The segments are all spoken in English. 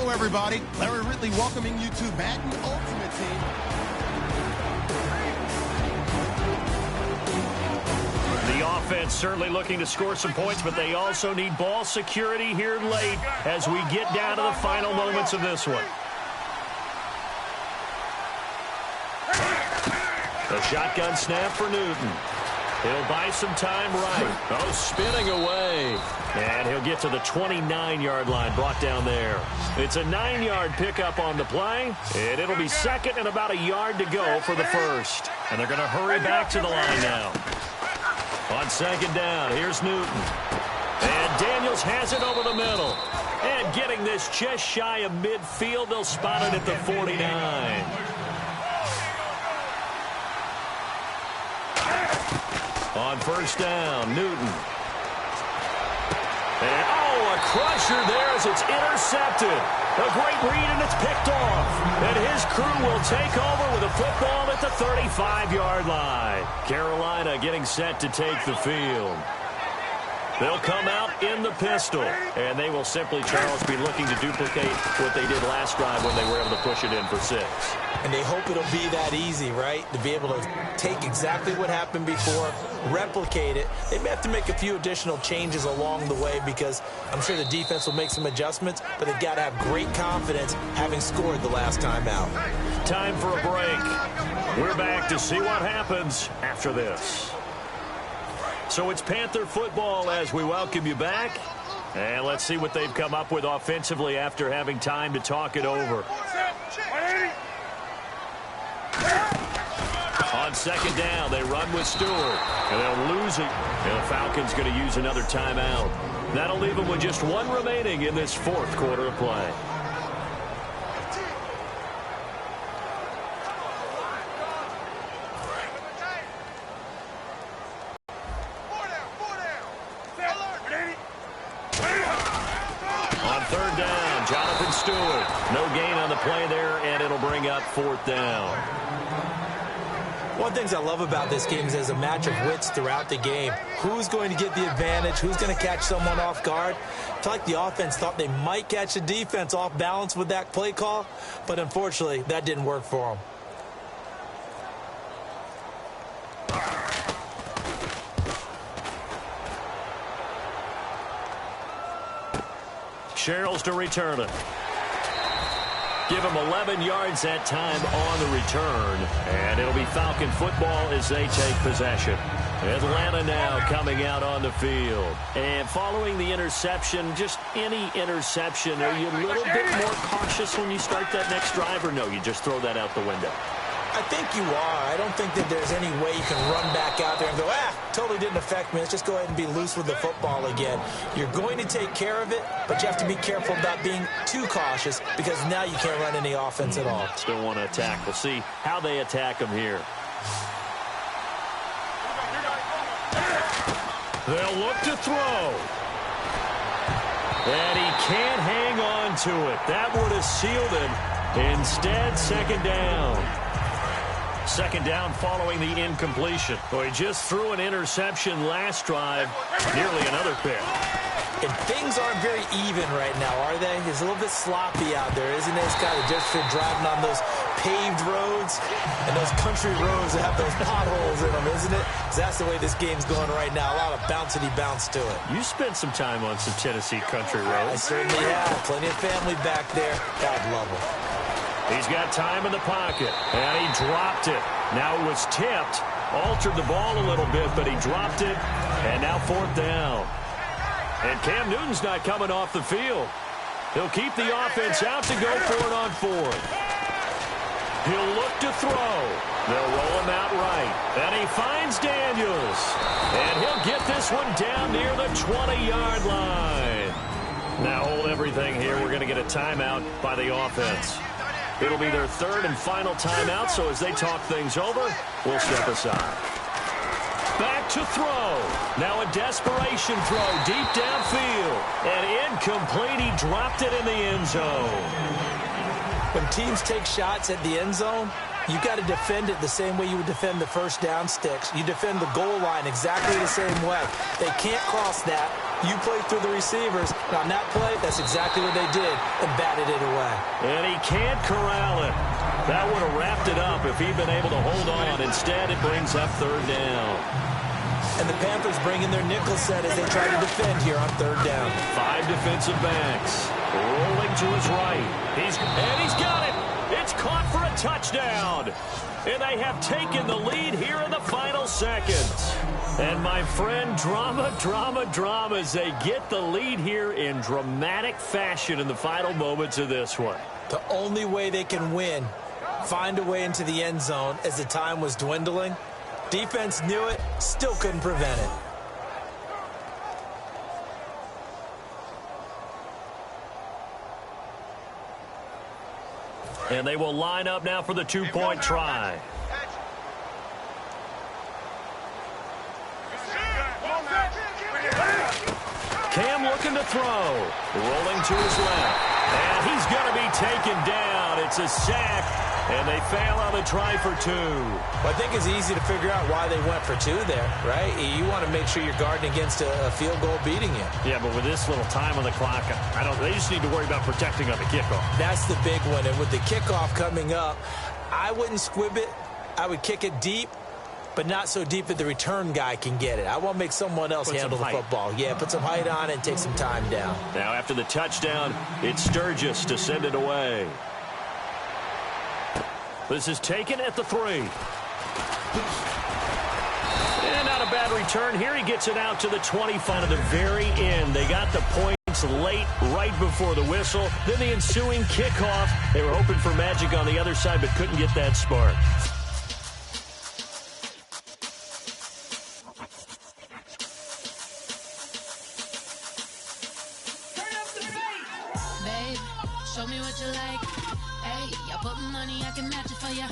Hello, everybody. Larry Ridley welcoming you to Madden Ultimate Team. The offense certainly looking to score some points, but they also need ball security here late as we get down to the final moments of this one. A shotgun snap for Newton. He'll buy some time right. Oh, spinning away. And he'll get to the 29-yard line, brought down there. It's a 9-yard pickup on the play, and it'll be second and about a yard to go for the first. And they're going to hurry back to the line now. On second down, here's Newton. And Daniels has it over the middle. And getting this just shy of midfield, they'll spot it at the 49. On first down, Newton. And, a crusher there as it's intercepted. A great read, and it's picked off. And his crew will take over with a football at the 35-yard line. Carolina getting set to take the field. They'll come out in the pistol, and they will simply, Charles, be looking to duplicate what they did last drive when they were able to push it in for 6. And they hope it'll be that easy, right? To be able to take exactly what happened before, replicate it. They may have to make a few additional changes along the way because I'm sure the defense will make some adjustments, but they've got to have great confidence having scored the last time out. Time for a break. We're back to see what happens after this. So it's Panther football as we welcome you back. And let's see what they've come up with offensively after having time to talk it over. On second down, they run with Stewart. And they'll lose it. And the Falcons going to use another timeout. That'll leave them with just one remaining in this fourth quarter of play. No gain on the play there, and it'll bring up fourth down. One of the things I love about this game is there's a match of wits throughout the game. Who's going to get the advantage? Who's going to catch someone off guard? I feel like the offense thought they might catch the defense off balance with that play call, but unfortunately, that didn't work for them. Sherrills to return it. Give him 11 yards that time on the return. And it'll be Falcon football as they take possession. Atlanta now coming out on the field. And following the interception, just any interception, are you a little bit more cautious when you start that next drive, or no, you just throw that out the window? I think you are. I don't think that there's any way you can run back out there and go, totally didn't affect me. Let's just go ahead and be loose with the football again. You're going to take care of it, but you have to be careful about being too cautious because now you can't run any offense at all. Still want to attack. We'll see how they attack them here. They'll look to throw. And he can't hang on to it. That would have sealed it. Instead, second down. Second down following the incompletion. Well, he just threw an interception last drive. Nearly another pick. And things aren't very even right now, are they? It's a little bit sloppy out there, isn't it? It's kind of just for driving on those paved roads and those country roads that have those potholes in them, isn't it? 'Cause that's the way this game's going right now. A lot of bouncy bounce to it. You spent some time on some Tennessee country roads. I certainly have. Plenty of family back there. God love them. He's got time in the pocket, and he dropped it. Now it was tipped, altered the ball a little bit, but he dropped it, and now fourth down. And Cam Newton's not coming off the field. He'll keep the offense out to go for it on fourth. He'll look to throw. They'll roll him out right. And he finds Daniels. And he'll get this one down near the 20-yard line. Now hold everything here. We're going to get a timeout by the offense. It'll be their third and final timeout, so as they talk things over, we'll step aside. Back to throw. Now a desperation throw deep downfield. And incomplete. He dropped it in the end zone. When teams take shots at the end zone, you got to defend it the same way you would defend the first down sticks. You defend the goal line exactly the same way. They can't cross that. You play through the receivers. And on that play, that's exactly what they did and batted it away. And he can't corral it. That would have wrapped it up if he'd been able to hold on. Instead, it brings up third down. And the Panthers bring in their nickel set as they try to defend here on third down. 5 defensive backs. Rolling to his right. He's got it. It's caught for a touchdown. And they have taken the lead here in the final seconds. And my friend, drama as they get the lead here in dramatic fashion in the final moments of this one. The only way they can win, find a way into the end zone as the time was dwindling. Defense knew it, still couldn't prevent it. And they will line up now for the 2-point try. Cam looking to throw. Rolling to his left. And he's going to be taken down. It's a sack. And they fail on the try for 2. Well, I think it's easy to figure out why they went for 2 there, right? You want to make sure you're guarding against a field goal beating you. Yeah, but with this little time on the clock, they just need to worry about protecting on the kickoff. That's the big one. And with the kickoff coming up, I wouldn't squib it. I would kick it deep, but not so deep that the return guy can get it. I want to make someone else handle the football. Yeah, put some height on it and take some time down. Now after the touchdown, it's Sturgis to send it away. This is taken at the 3. And not a bad return here. He gets it out to the 25 at the very end. They got the points late, right before the whistle. Then the ensuing kickoff. They were hoping for magic on the other side, but couldn't get that spark. Babe, show me what you like. Hey, I put money, I can match it for ya.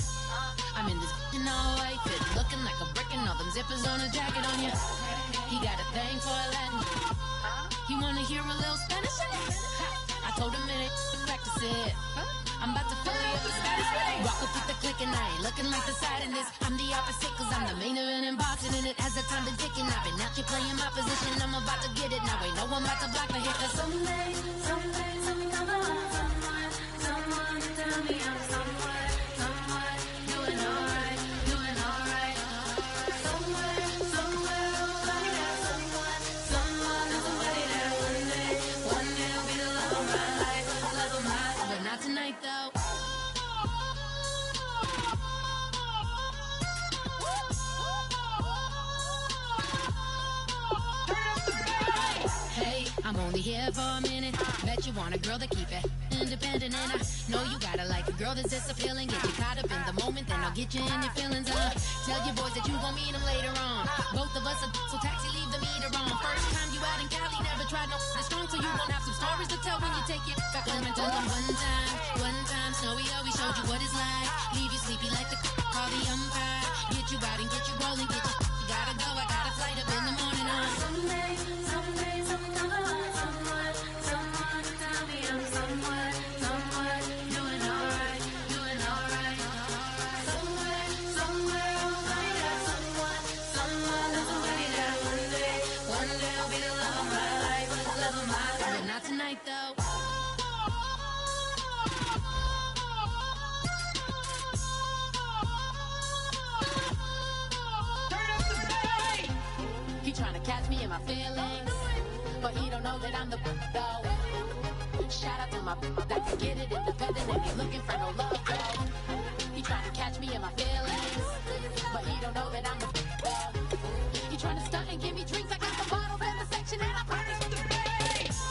I'm in this all white fit, looking like a brick and all them zippers on a jacket on ya. He got a thing for a Latin. He wanna hear a little Spanish? I told him it ain't practice it. I'm about to fill you up with Spanish. Walk up with the click and I ain't looking like the side in this. I'm the opposite cause I'm the main event in boxing and it has the time been ticking. I've been out here playing my position, I'm about to get it. Now ain't no one about to block the hit cause someday I'm gonna want someone to tell me I'm someone doing alright. Somewhere, somebody got someone that's somebody that one day will be the love of my life, but not tonight though. Hey, I'm only here for a minute. Bet you want a girl to keep it independent, and I know you gotta like a girl that's this appealing. Get you caught up in the moment, then I'll get you in your feelings. Tell your boys that you gon' meet them later on. Both of us are so taxi, leave the meter on. First time you out in Cali, never tried no strong, so you gon' have some stories to tell when you take it back home and tell them one time, Snowy always showed you what it's like. Leave you sleepy like the call the umpire. Get you out and get you rolling, get you gotta go. I got a flight up in the morning on someday, I'm gonna want someone to tell me I'm someone doing alright. Somewhere, somebody got someone that's somebody that one day will be the love of my life, but not tonight though. He tryna catch me in my feelings, but he don't know that I'm the though. Shout out to my that can get it independent and ain't looking for no love though. He tryna catch me in my feelings, but he don't know that I'm the though. He tryna stunt and give me drinks. I got the bottles in the section and I promise with the bass.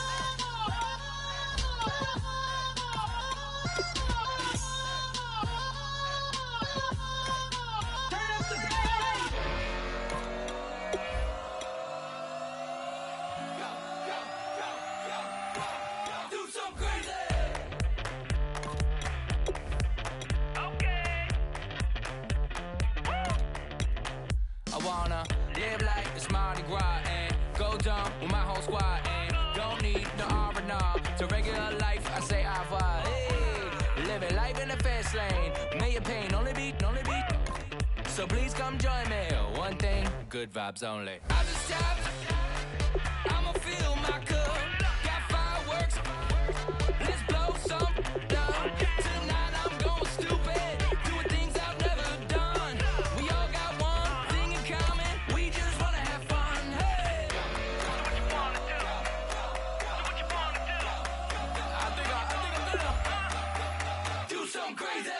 I wanna live like it's Mardi Gras and go dumb with my whole squad and don't need no R&R to regular life. I say au revoir. Hey, living life in the fast lane. May your pain only beat. So please come join me. One thing, good vibes only. I just tap. I'ma feel something crazy.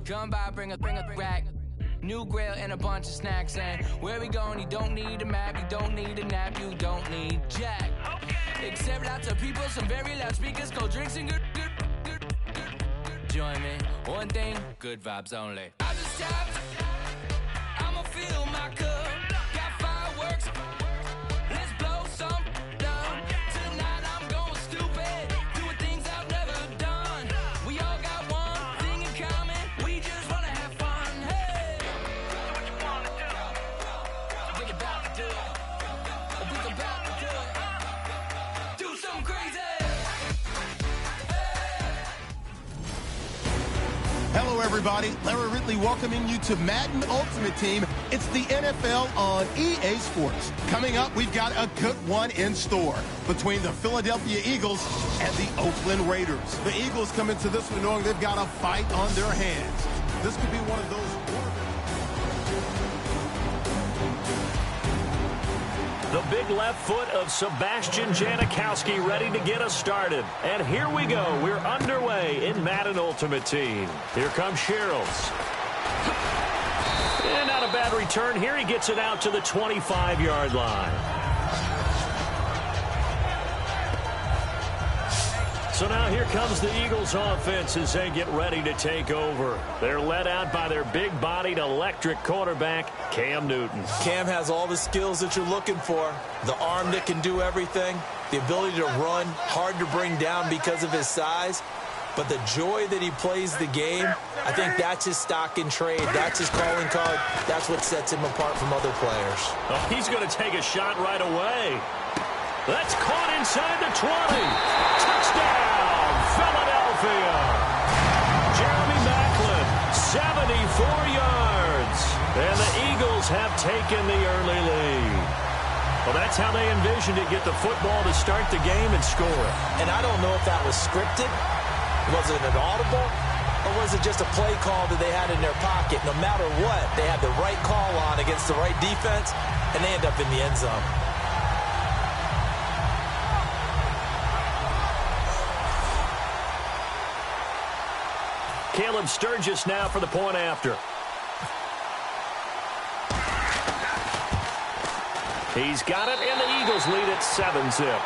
Come by, bring a rack. New grill and a bunch of snacks. And where we going, you don't need a map, you don't need a nap, you don't need jack. Except lots of people, some very loud speakers, cold drinks and good. Join me, one thing, good vibes only. I just tapped, I'ma fill my cup. Got fireworks, let's blow some down. Tonight I'm going stupid, doing things I've never done. We all got one thing in common, we just wanna have fun. Hey, what you wanna do? Think about to do it. Think about to do it. Do something crazy. Hello, everybody. Larry Ridley welcoming you to Madden Ultimate Team. It's the NFL on EA Sports. Coming up, we've got a good one in store between the Philadelphia Eagles and the Oakland Raiders. The Eagles come into this one knowing they've got a fight on their hands. This could be one of those. The big left foot of Sebastian Janikowski ready to get us started. And here we go. We're underway in Madden Ultimate Team. Here comes Sherrills. And not a bad return here. He gets it out to the 25-yard line. So now here comes the Eagles offense as they get ready to take over. They're led out by their big-bodied electric quarterback, Cam Newton. Cam has all the skills that you're looking for. The arm that can do everything, the ability to run, hard to bring down because of his size. But the joy that he plays the game, I think that's his stock in trade. That's his calling card. That's what sets him apart from other players. Oh, he's going to take a shot right away. That's caught inside the 20. Touchdown, Philadelphia. Jeremy Maclin, 74 yards. And the Eagles have taken the early lead. Well, that's how they envisioned it, get the football to start the game and score. And I don't know if that was scripted. Was it an audible? Or was it just a play call that they had in their pocket? No matter what, they had the right call on against the right defense, and they end up in the end zone. Caleb Sturgis now for the point after. He's got it, and the Eagles lead at 7-zip.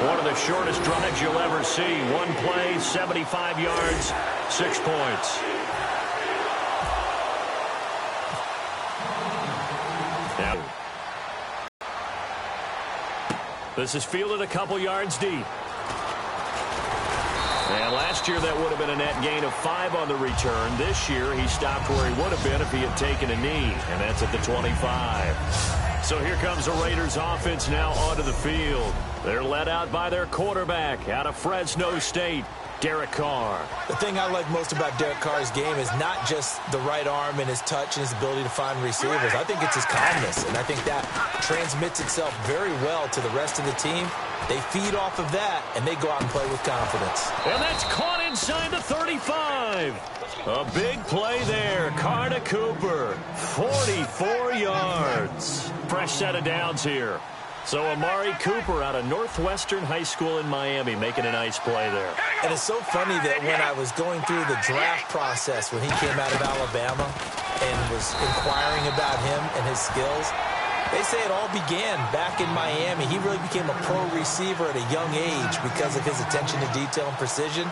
One of the shortest drives you'll ever see. One play, 75 yards, 6 points. Now, this is fielded a couple yards deep. And last year that would have been a net gain of 5 on the return. This year he stopped where he would have been if he had taken a knee, and that's at the 25. So here comes the Raiders offense now onto the field. They're led out by their quarterback out of Fresno State, Derek Carr. The thing I like most about Derek Carr's game is not just the right arm and his touch and his ability to find receivers. I think it's his calmness, and I think that transmits itself very well to the rest of the team. They feed off of that, and they go out and play with confidence. And that's caught inside the 35. A big play there. Carr to Cooper, 44 yards. Fresh set of downs here. So Amari Cooper out of Northwestern High School in Miami making a nice play there. And it's so funny that when I was going through the draft process when he came out of Alabama and was inquiring about him and his skills, they say it all began back in Miami. He really became a pro receiver at a young age because of his attention to detail and precision.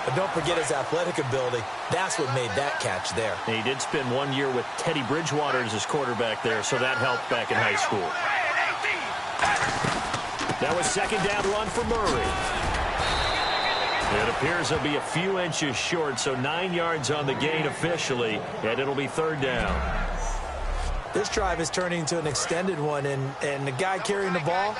But don't forget his athletic ability. That's what made that catch there. He did spend 1 year with Teddy Bridgewater as his quarterback there, so that helped back in high school. That was second down run for Murray. It appears he'll be a few inches short, so 9 yards on the gain officially, and it'll be third down. This drive is turning into an extended one, and the guy carrying the ball,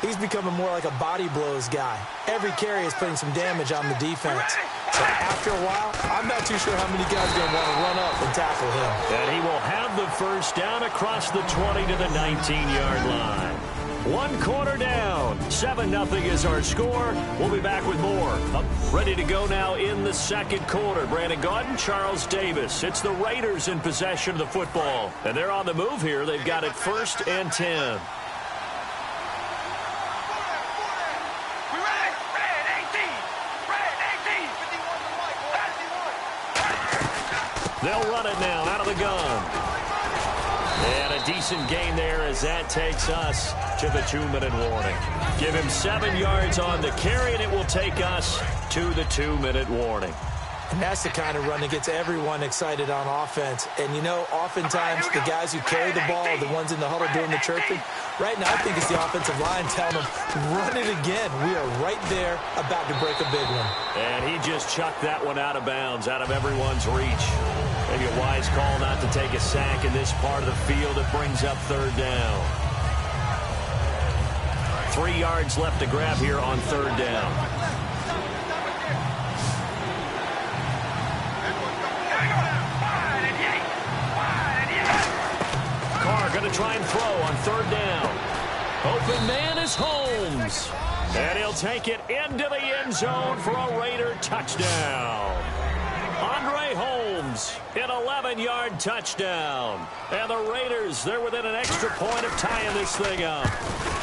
he's becoming more like a body blows guy. Every carry is putting some damage on the defense. So after a while, I'm not too sure how many guys are going to want to run up and tackle him. And he will have the first down across the 20 to the 19-yard line. One quarter down. 7-0 is our score. We'll be back with more. Ready to go now in the second quarter. Brandon Gaudin, Charles Davis. It's the Raiders in possession of the football. And they're on the move here. They've got it 1st and 10. They'll run it now out of the gun. And a decent gain there as that takes us to the 2-minute warning. Give him 7 yards on the carry, and it will take us to the 2-minute warning. And that's the kind of run that gets everyone excited on offense. And, you know, oftentimes the guys who carry the ball are the ones in the huddle doing the chirping. Right now, I think it's the offensive line telling them, run it again. We are right there about to break a big one. And he just chucked that one out of bounds, out of everyone's reach. Maybe a wise call not to take a sack in this part of the field. It brings up 3rd down. 3 yards left to grab here on 3rd down. Carr going to try and throw on 3rd down. Open man is Holmes. And he'll take it into the end zone for a Raider touchdown. Andre Holmes, an 11-yard touchdown. And the Raiders, they're within an extra point of tying this thing up.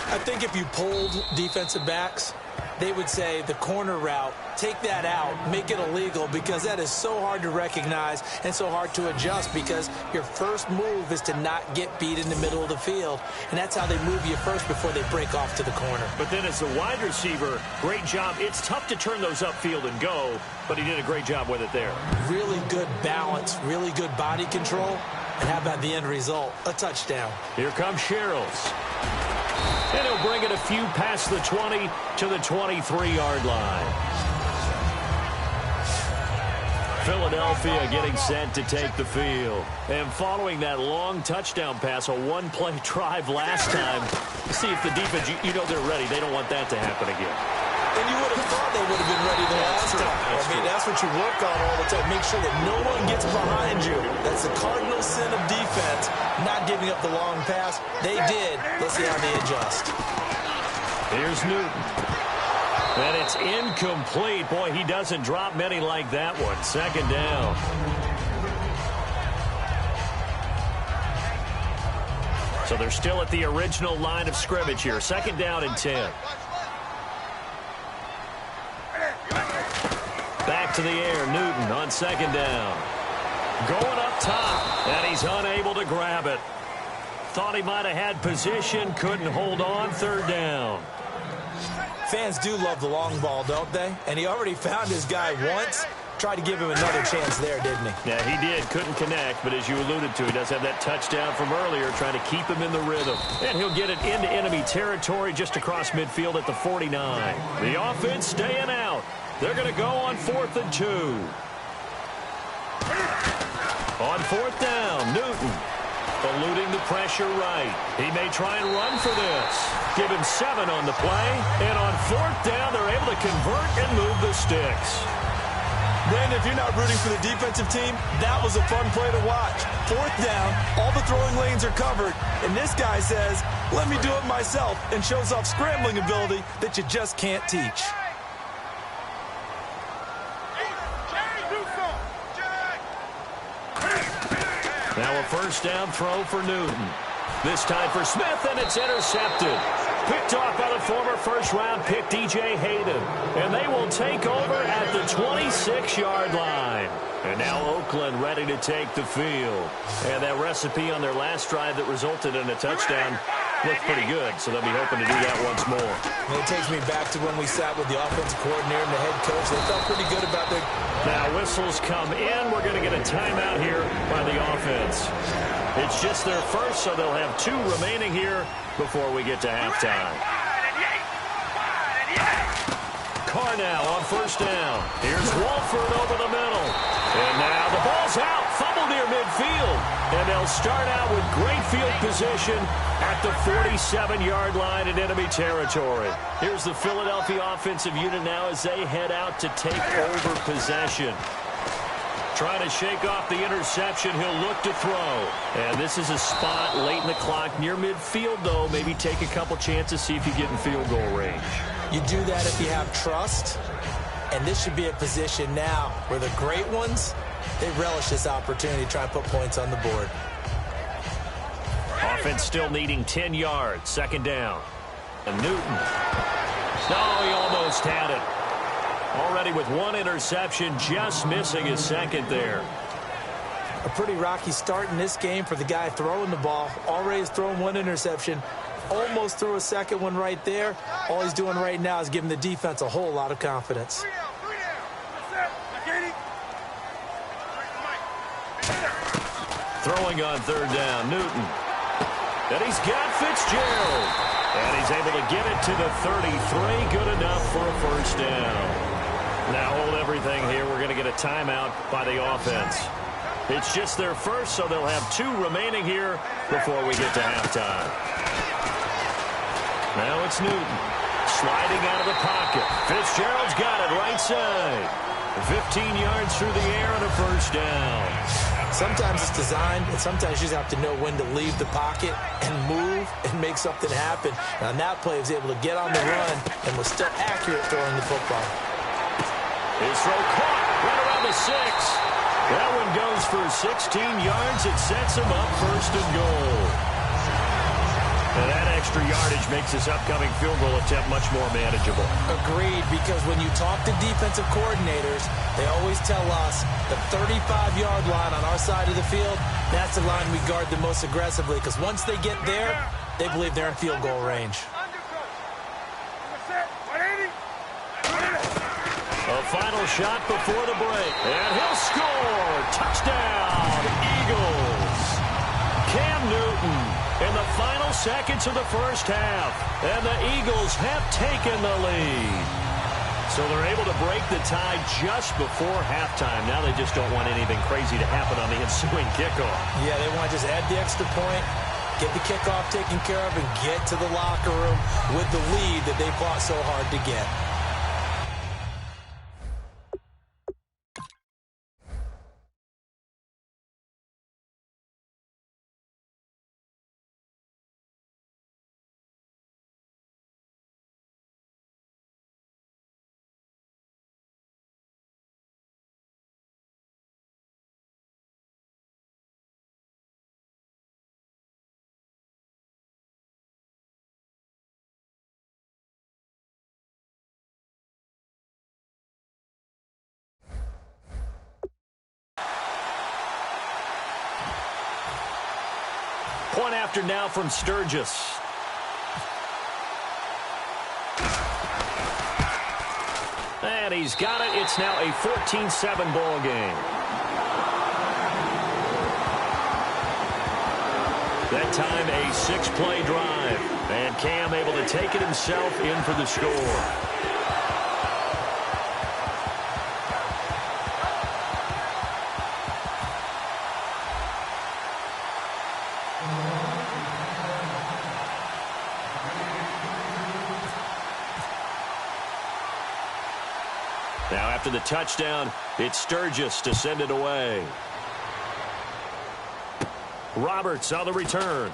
I think if you polled defensive backs, they would say the corner route, take that out, make it illegal, because that is so hard to recognize and so hard to adjust, because your first move is to not get beat in the middle of the field. And that's how they move you first before they break off to the corner. But then as the wide receiver, great job. It's tough to turn those upfield and go, but he did a great job with it there. Really good balance, really good body control. And how about the end result? A touchdown. Here comes Sherrills. And he'll bring it a few past the 20 to the 23-yard line. Philadelphia getting set to take the field. And following that long touchdown pass, a one-play drive last time, see if the defense, you know they're ready. They don't want that to happen again. And you would have thought they would have been ready the last time. I mean, that's what you work on all the time. Make sure that no one gets behind you. That's the cardinal sin of defense, not giving up the long pass. They did. Let's see how they adjust. Here's Newton. And it's incomplete. Boy, he doesn't drop many like that one. 2nd down. So they're still at the original line of scrimmage here. 2nd down and 10. Back to the air, Newton on 2nd down. Going up top, and he's unable to grab it. Thought he might have had position, couldn't hold on. 3rd down. Fans do love the long ball, don't they? And he already found his guy once. Tried to give him another chance there, didn't he? Yeah, he did. Couldn't connect, but as you alluded to, he does have that touchdown from earlier, trying to keep him in the rhythm. And he'll get it into enemy territory just across midfield at the 49. The offense staying out. They're going to go on 4th and 2. On 4th down, Newton eluding the pressure right. He may try and run for this. Give him 7 on the play. And on 4th down, they're able to convert and move the sticks. Then if you're not rooting for the defensive team, that was a fun play to watch. 4th down, all the throwing lanes are covered, and this guy says, let me do it myself, and shows off scrambling ability that you just can't teach. Now a 1st down throw for Newton. This time for Smith, and it's intercepted. Picked off by the former first-round pick, DJ Hayden. And they will take over at the 26-yard line. And now Oakland ready to take the field. And that recipe on their last drive that resulted in a touchdown looked pretty good, so they'll be hoping to do that once more. And it takes me back to when we sat with the offensive coordinator and the head coach. They felt pretty good about their... Now whistles come in. We're going to get a timeout here by the offense. It's just their first, so they'll have 2 remaining here before we get to halftime. Carr now on 1st down. Here's Walford over the middle. And now the ball's out. Fumble near midfield. And they'll start out with great field position at the 47-yard line in enemy territory. Here's the Philadelphia offensive unit now as they head out to take over possession. Trying to shake off the interception. He'll look to throw. And this is a spot late in the clock near midfield, though. Maybe take a couple chances, see if you get in field goal range. You do that if you have trust. And this should be a position now where the great ones, they relish this opportunity to try and put points on the board. Offense still needing 10 yards. Second down. And Newton. No, he almost had it. Already with one interception, just missing his second there. A pretty rocky start in this game for the guy throwing the ball. Already has thrown one interception. Almost threw a second one right there. All he's doing right now is giving the defense a whole lot of confidence. Throwing on third down, Newton. And he's got Fitzgerald. And he's able to get it to the 33. Good enough for a first down. Now hold everything here. We're going to get a timeout by the offense. It's just their first, so they'll have 2 remaining here before we get to halftime. Now it's Newton. Sliding out of the pocket. Fitzgerald's got it right side. 15 yards through the air and a first down. Sometimes it's designed, and sometimes you just have to know when to leave the pocket and move and make something happen. And on that play, he was able to get on the run and was still accurate throwing the football. His throw caught right around the 6. That one goes for 16 yards. It sets him up first and goal. And that extra yardage makes this upcoming field goal attempt much more manageable. Agreed, because when you talk to defensive coordinators, they always tell us the 35-yard line on our side of the field, that's the line we guard the most aggressively, because once they get there, they believe they're in field goal range. A final shot before the break. And he'll score. Touchdown, Eagles. Cam Newton in the final seconds of the first half. And the Eagles have taken the lead. So they're able to break the tie just before halftime. Now they just don't want anything crazy to happen on the ensuing kickoff. Yeah, they want to just add the extra point, get the kickoff taken care of, and get to the locker room with the lead that they fought so hard to get. Point after now from Sturgis. And he's got it. It's now a 14-7 ball game. That time a 6-play drive. And Cam able to take it himself in for the score. Now after the touchdown, it's Sturgis to send it away. Roberts on the return.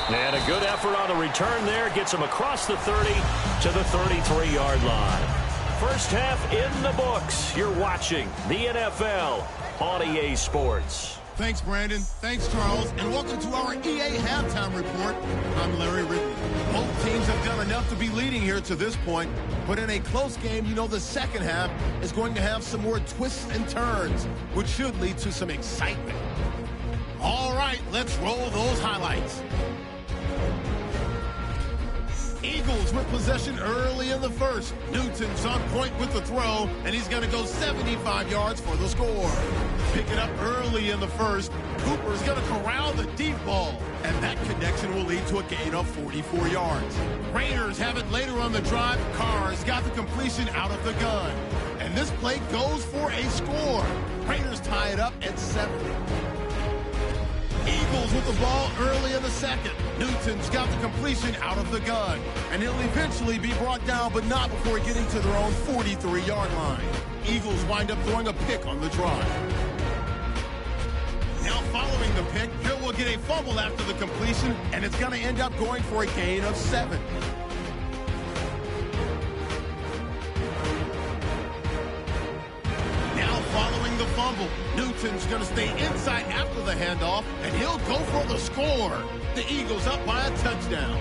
And a good effort on the return there. Gets him across the 30 to the 33-yard line. First half in the books. You're watching the NFL on EA Sports. Thanks, Brandon. Thanks, Charles. And welcome to our EA Halftime Report. I'm Larry Ridley. Both teams have done enough to be leading here to this point. But in a close game, you know the second half is going to have some more twists and turns, which should lead to some excitement. All right, let's roll those highlights. Eagles with possession early in the first. Newton's on point with the throw, and he's going to go 75 yards for the score. Pick it up early in the first. Cooper's going to corral the deep ball, and that connection will lead to a gain of 44 yards. Raiders have it later on the drive. Carr's got the completion out of the gun, and this play goes for a score. Raiders tie it up at 7. Eagles with the ball early in the second. Newton's got the completion out of the gun, and he'll eventually be brought down, but not before getting to their own 43-yard line. Eagles wind up throwing a pick on the drive. Now following the pick, Hill will get a fumble after the completion, and it's going to end up going for a gain of 7. Now following the fumble, Newton's going to stay inside after the handoff, and he'll go for the score. The Eagles up by a touchdown.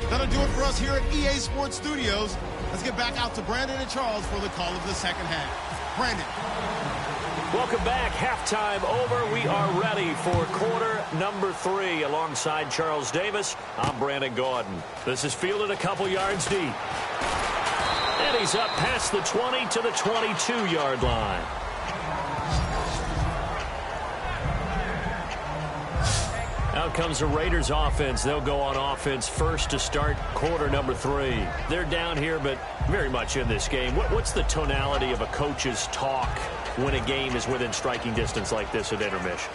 That'll do it for us here at EA Sports Studios. Let's get back out to Brandon and Charles for the call of the second half. Brandon. Welcome back. Halftime over. We are ready for quarter number 3. Alongside Charles Davis, I'm Brandon Gaudin. This is fielded a couple yards deep. And he's up past the 20 to the 22-yard line. Out comes the Raiders offense. They'll go on offense first to start quarter number 3. They're down here, but very much in this game. What's the tonality of a coach's talk when a game is within striking distance like this at intermission?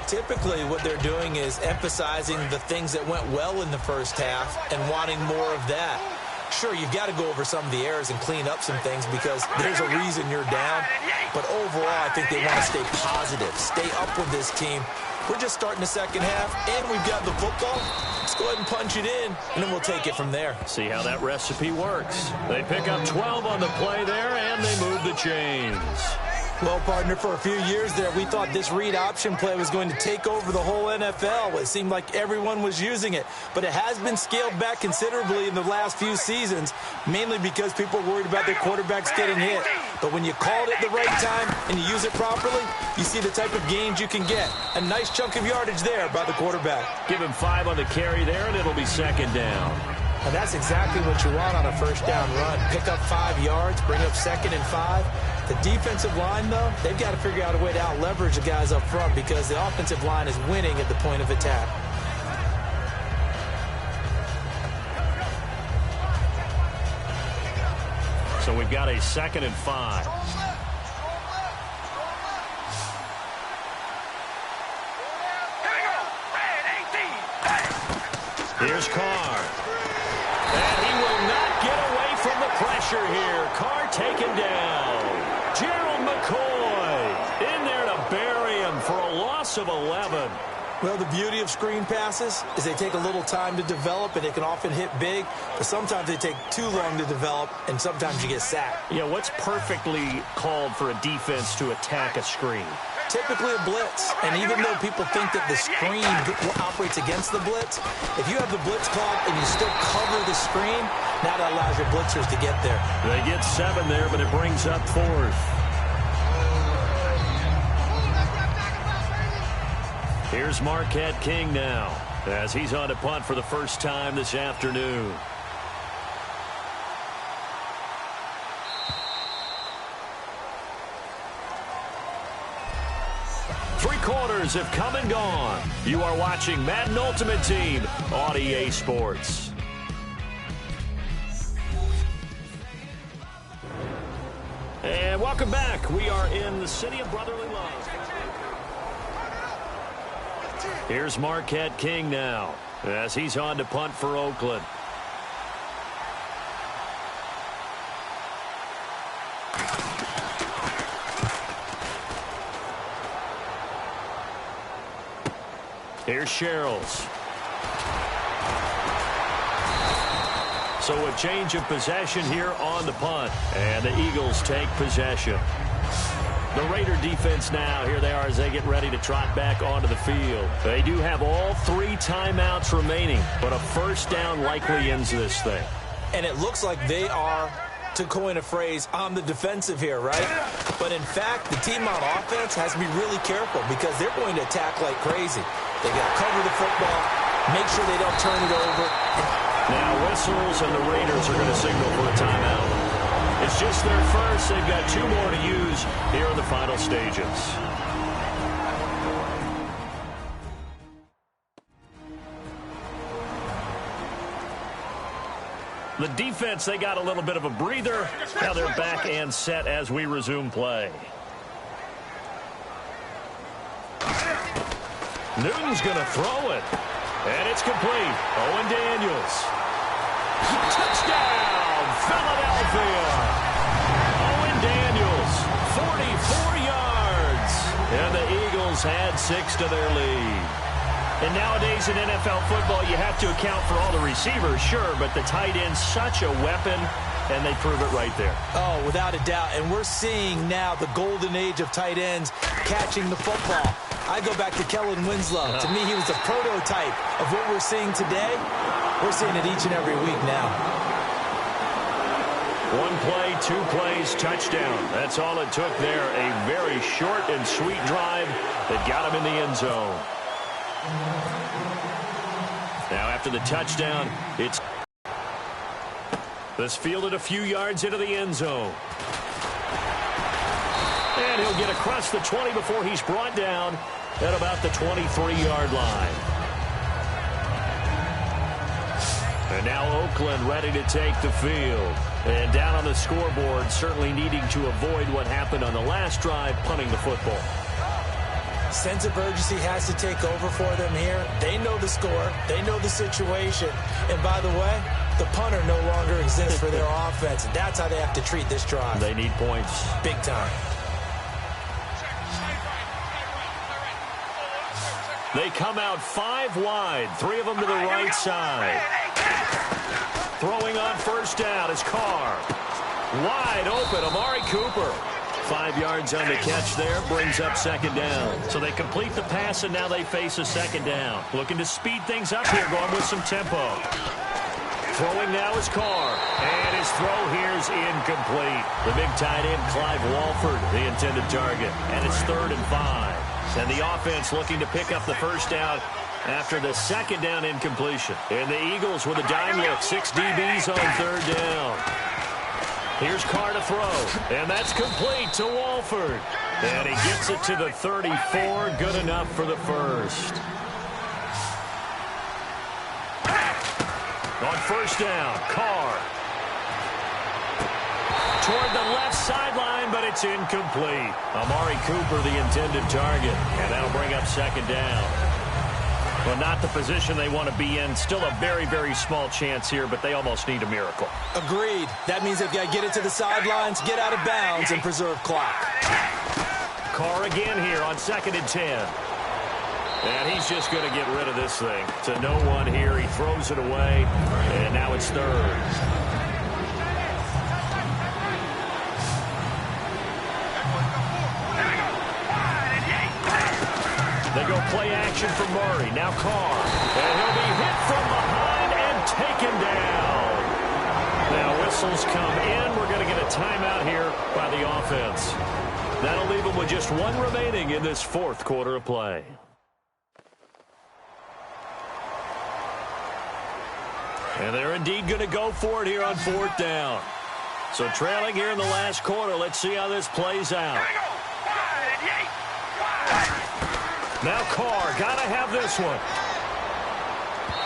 Typically, what they're doing is emphasizing the things that went well in the first half and wanting more of that. Sure, you've got to go over some of the errors and clean up some things because there's a reason you're down. But overall, I think they want to stay positive, stay up with this team. We're just starting the second half, and we've got the football. Let's go ahead and punch it in, and then we'll take it from there. See how that recipe works. They pick up 12 on the play there, and they move the chains. Well, partner, for a few years there, we thought this read option play was going to take over the whole NFL. It seemed like everyone was using it, but it has been scaled back considerably in the last few seasons, mainly because people are worried about their quarterbacks getting hit. But when you call it at the right time and you use it properly, you see the type of gains you can get. A nice chunk of yardage there by the quarterback. Give him 5 on the carry there, and it'll be second down. And that's exactly what you want on a first down run. Pick up 5 yards, bring up 2nd and 5. The defensive line, though, they've got to figure out a way to out-leverage the guys up front because the offensive line is winning at the point of attack. So we've got a 2nd and 5. Here's Carr. And he will not get away from the pressure here. Carr taken down. Gerald McCoy in there to bury him for a loss of 11. Well, the beauty of screen passes is they take a little time to develop, and they can often hit big, but sometimes they take too long to develop, and sometimes you get sacked. Yeah, what's perfectly called for a defense to attack a screen? Typically a blitz, and even though people think that the screen operates against the blitz, if you have the blitz called and you still cover the screen, now that allows your blitzers to get there. They get 7 there, but it brings up 4th. Here's Marquette King now, as he's on to punt for the first time this afternoon. Three quarters have come and gone. You are watching Madden Ultimate Team on EA Sports. And welcome back. We are in the city of brotherly love. Here's Marquette King now, as he's on to punt for Oakland. Here's Sherrills. So a change of possession here on the punt. And the Eagles take possession. The Raider defense now, here they are as they get ready to trot back onto the field. They do have all 3 timeouts remaining, but a first down likely ends this thing. And it looks like they are, to coin a phrase, on the defensive here, right? But in fact, the team on offense has to be really careful because they're going to attack like crazy. They got to cover the football, make sure they don't turn it over. Now whistles and the Raiders are going to signal for a timeout. It's just their first. They've got 2 more to use here in the final stages. The defense, they got a little bit of a breather. Now they're back and set as we resume play. Newton's going to throw it. And it's complete. Owen Daniels. Touchdown, Philadelphia. Owen Daniels Eagles add 6 to their lead. And nowadays in NFL football, you have to account for all the receivers, sure, but the tight end's such a weapon, and they prove it right there. Oh, without a doubt. And we're seeing now the golden age of tight ends catching the football. I go back to Kellen Winslow. To me, he was a prototype of what we're seeing today. We're seeing it each and every week now. 1 play, 2 plays, touchdown. That's all it took there. A very short and sweet drive that got him in the end zone. Now after the touchdown, it's this fielded a few yards into the end zone. And he'll get across the 20 before he's brought down at about the 23-yard line. And now Oakland ready to take the field. And down on the scoreboard, certainly needing to avoid what happened on the last drive, punting the football. Sense of urgency has to take over for them here. They know the score. They know the situation. And by the way, the punter no longer exists for their offense. And that's how they have to treat this drive. They need points. Big time. They come out 5 wide, 3 of them to the right side. Throwing on first down is Carr. Wide open, Amari Cooper. 5 yards on the catch there, brings up second down. So they complete the pass, and now they face a second down. Looking to speed things up here, going with some tempo. Throwing now is Carr, and his throw here is incomplete. The big tight end, Clive Walford, the intended target, and it's 3rd and 5. And the offense looking to pick up the first down after the second down incompletion. And the Eagles with a dime look, 6 DBs on 3rd down. Here's Carr to throw, and that's complete to Walford. And he gets it to the 34, good enough for the first. On first down, Carr. Toward the left sideline, but it's incomplete. Amari Cooper, the intended target, and that'll bring up second down. Well, not the position they want to be in. Still a very, very small chance here, but they almost need a miracle. Agreed. That means they've got to get it to the sidelines, get out of bounds, and preserve clock. Carr again here on 2nd and 10. And he's just going to get rid of this thing. To no one here. He throws it away, and now it's 3rd. They go play action for Murray. Now Carr. And he'll be hit from behind and taken down. Now whistles come in. We're going to get a timeout here by the offense. That'll leave them with just 1 remaining in this 4th quarter of play. And they're indeed going to go for it here on 4th down. So trailing here in the last quarter. Let's see how this plays out. Now Carr, got to have this one.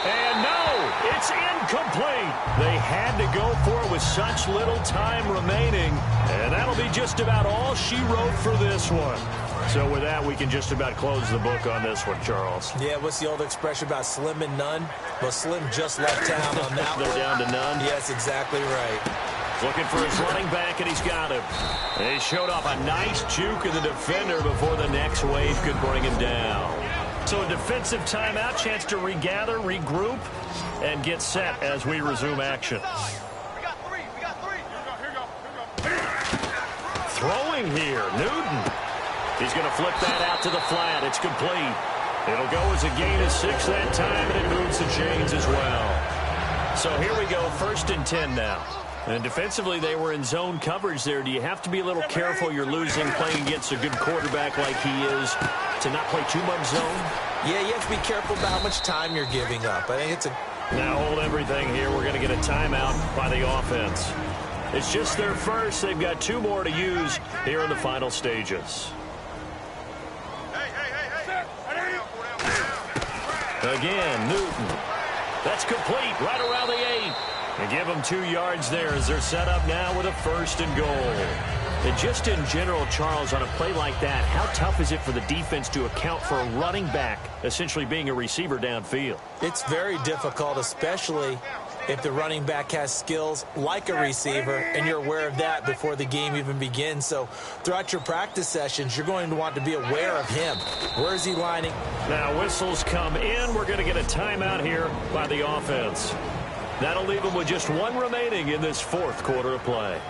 And no, it's incomplete. They had to go for it with such little time remaining. And that'll be just about all she wrote for this one. So with that, we can just about close the book on this one, Charles. Yeah, what's the old expression about slim and none? Well, Slim just left town on that one. They're down to none? Yes, exactly right. Looking for his running back, and he's got him. And he showed off a nice juke of the defender before the next wave could bring him down. So a defensive timeout, chance to regather, regroup, and get set as we resume action. Throwing here, Newton. He's going to flip that out to the flat. It's complete. It'll go as a gain of 6 that time, and it moves the chains as well. So here we go, 1st and 10 now. And defensively, they were in zone coverage there. Do you have to be a little careful? You're losing, playing against a good quarterback like he is, to not play too much zone? Yeah, you have to be careful about how much time you're giving up. I think it's a... Now hold everything here. We're going to get a timeout by the offense. It's just their first. They've got 2 more to use here in the final stages. Again, Newton. That's complete right around the 8. And give them 2 yards there as they're set up now with a 1st and goal. And just in general, Charles, on a play like that, how tough is it for the defense to account for a running back essentially being a receiver downfield? It's very difficult, especially if the running back has skills like a receiver, and you're aware of that before the game even begins. So throughout your practice sessions, you're going to want to be aware of him. Where is he lining? Now whistles come in. We're going to get a timeout here by the offense. That'll leave them with just one remaining in this fourth quarter of play.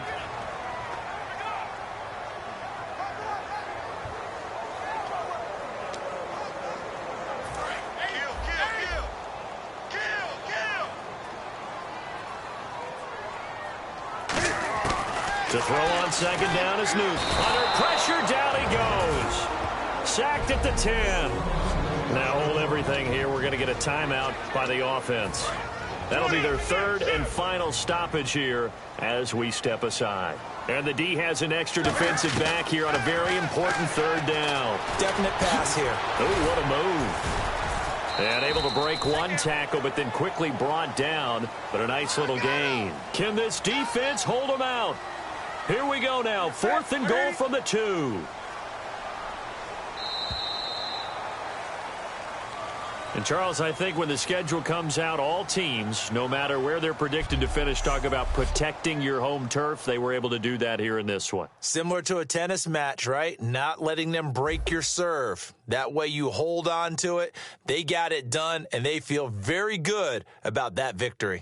To throw on second down is Newton. Under pressure, down he goes. Sacked at the 10. Now hold everything here. We're going to get a timeout by the offense. That'll be their third and final stoppage here as we step aside. And the D has an extra defensive back here on a very important third down. Definite pass here. Oh, what a move. And able to break one tackle, but then quickly brought down. But a nice little gain. Can this defense hold them out? Here we go now. 4th and goal from the 2. And, Charles, I think when the schedule comes out, all teams, no matter where they're predicted to finish, talk about protecting your home turf. They were able to do that here in this one. Similar to a tennis match, right? Not letting them break your serve. That way you hold on to it. They got it done, and they feel very good about that victory.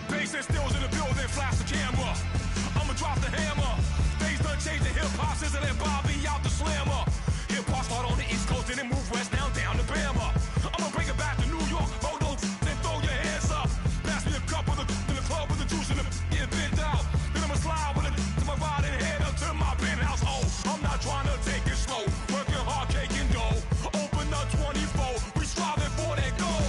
Bass and stills in the building, flash the camera. I'ma drop the hammer. Things done changed the hip-hop, sizzle and Bobby out the slammer. Hip-hop start on the East Coast, then it move west, now down to Bama. I'ma bring it back to New York, roll those, then throw your hands up. Pass me a cup of the club with the juice in the get bent out. Then I'ma slide with it to my ride and head up to my penthouse. Oh, I'm not trying to take it slow, working hard, cake and dough. Open up 24, we striving for that goal.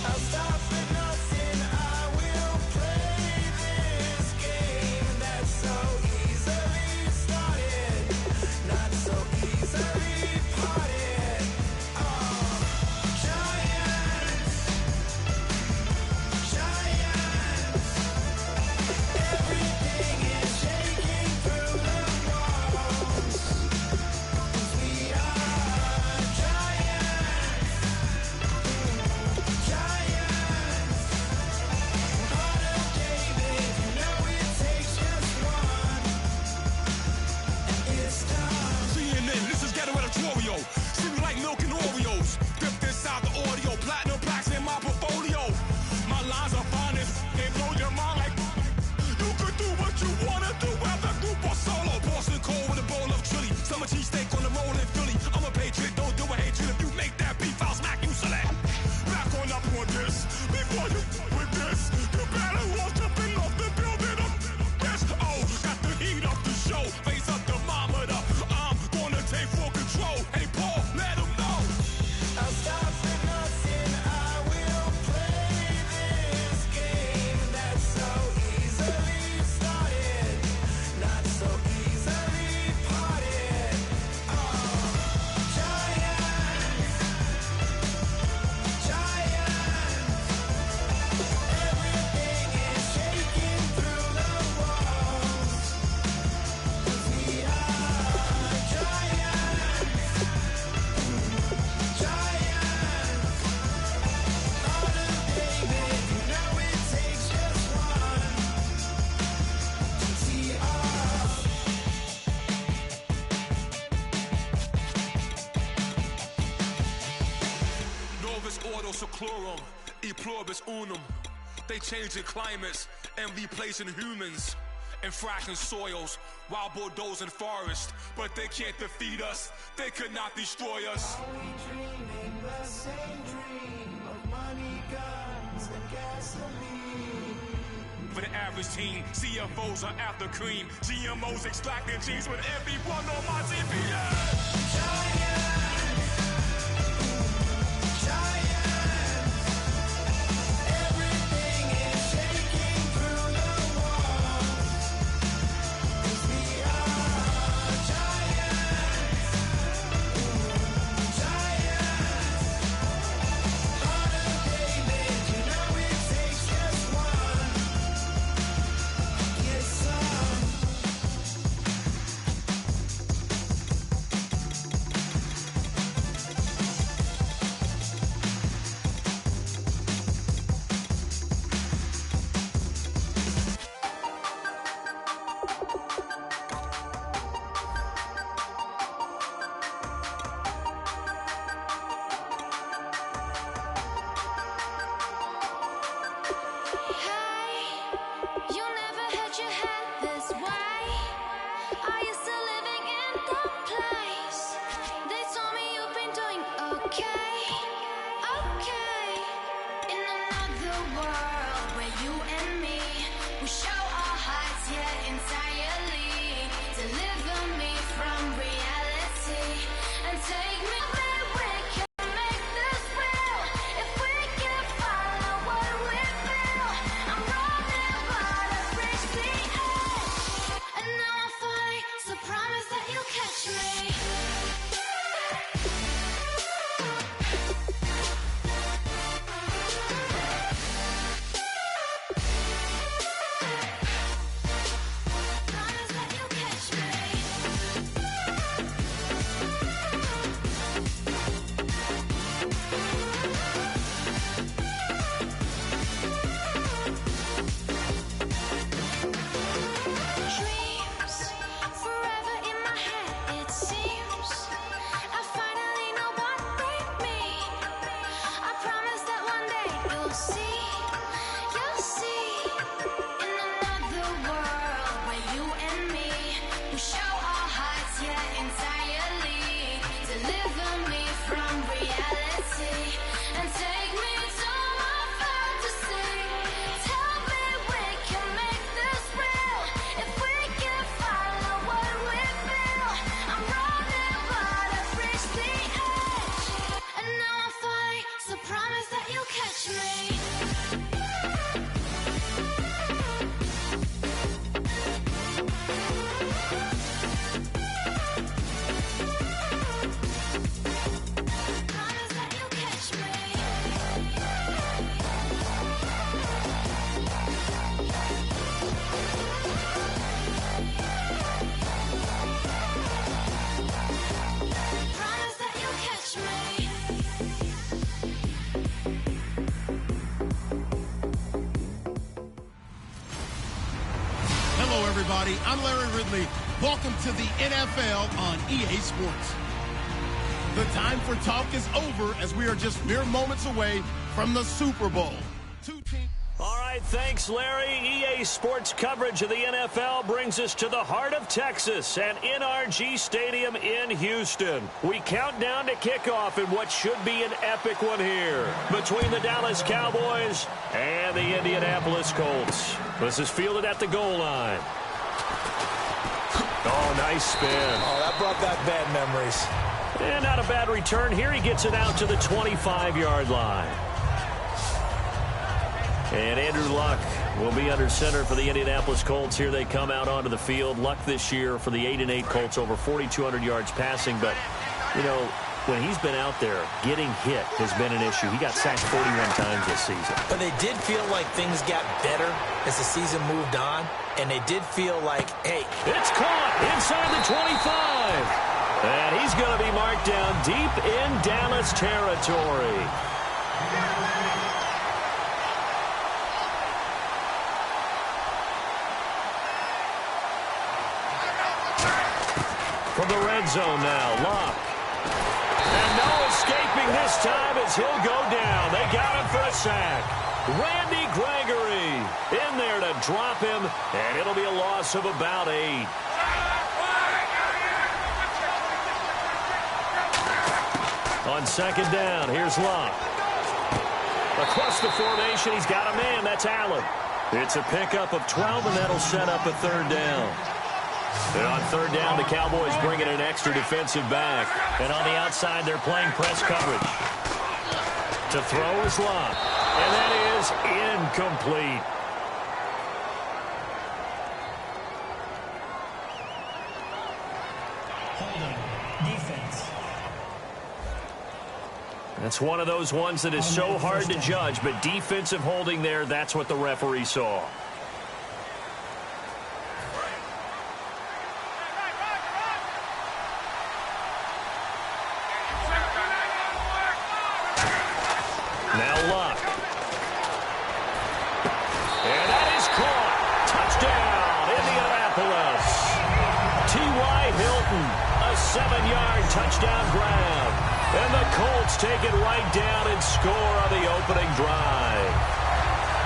I'll stop for nothing, I will play this game that's so easily started, not so easily parted. Giants, everything is shaking through the walls. 'Cause we are giants. Heart of David, you know it takes just one, and it's done. CNN, this is Ghetto Editorial. See me like milk and Oreos. Dipped inside the audio, platinum plaques in my portfolio. My lines are finest, they blow your mind like you could do what you wanna do, whether group or solo. Boston cold with a bowl of chili, summer cheesesteak on the roll in Philly. I'm a patriot, don't do a hatred. If you make that beef, I'll smack you silly. Back on up on this, before you with this, you better walk jumping off the building up this. Oh, got the heat up the show, face up thermometer. I'm gonna take full control. Hey Paul, let him know. I'll stop for nothing, I will play this game that's so easily started, not so easily parted. Giants, everything is shaking through the walls. 'Cause we are giants. Heart of David, you know it takes just one. GTR. Novus ordo seclorum, e pluribus unum. They changing climates and replacing humans and fracking soils while bulldozing forests. But they can't defeat us, they could not destroy us. Are we dreaming the same dream of money, guns, and gasoline? For the average team, CFOs are after cream. GMOs extracting genes with everyone on my TPS. Everything is shaking through the walls. 'Cause we are giants. Heart of David, you know it takes just one. everybody. I'm Larry Ridley. Welcome to the NFL on EA Sports. The time for talk is over as we are just mere moments away from the Super Bowl. All right, thanks, Larry. EA Sports coverage of the NFL brings us to the heart of Texas and NRG Stadium in Houston. We count down to kickoff in what should be an epic one here between the Dallas Cowboys and the Indianapolis Colts. This is fielded at the goal line. Oh, nice spin. Oh, that brought back bad memories. And not a bad return here. He gets it out to the 25-yard line. And Andrew Luck will be under center for the Indianapolis Colts. Here they come out onto the field. Luck this year for the 8-8 Colts, over 4,200 yards passing. But, you know, when he's been out there, getting hit has been an issue. He got sacked 41 times this season. But they did feel like things got better as the season moved on. And they did feel like, hey. It's caught inside the 25. And he's going to be marked down deep in Dallas territory. From the red zone now, Luck. And no escaping this time as he'll go down. They got him for a sack. Randy Gregory in there to drop him, and it'll be a loss of about 8. On second down, here's Luck. Across the formation, he's got a man. That's Allen. It's a pickup of 12, and that'll set up a third down. And on third down, the Cowboys bring in an extra defensive back. And on the outside, they're playing press coverage. To throw is Luck. And that is incomplete. Defense. That's one of those ones that is so hard to judge, but defensive holding there, that's what the referee saw. Now Luck. And that is caught. Touchdown, Indianapolis. T.Y. Hilton, a 7-yard touchdown grab. And the Colts take it right down and score on the opening drive.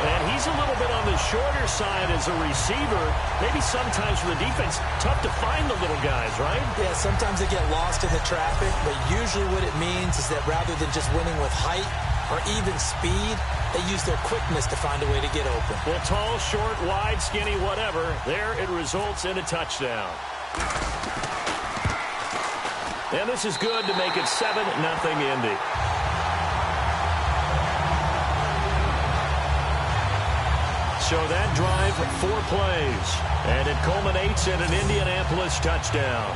And he's a little bit on the shorter side as a receiver. Maybe sometimes for the defense, tough to find the little guys, right? Yeah, sometimes they get lost in the traffic, but usually what it means is that rather than just winning with height or even speed, they use their quickness to find a way to get open. Well, tall, short, wide, skinny, whatever, there it results in a touchdown. And this is good to make it 7-0 Indy. So that drive, 4 plays, and it culminates in an Indianapolis touchdown.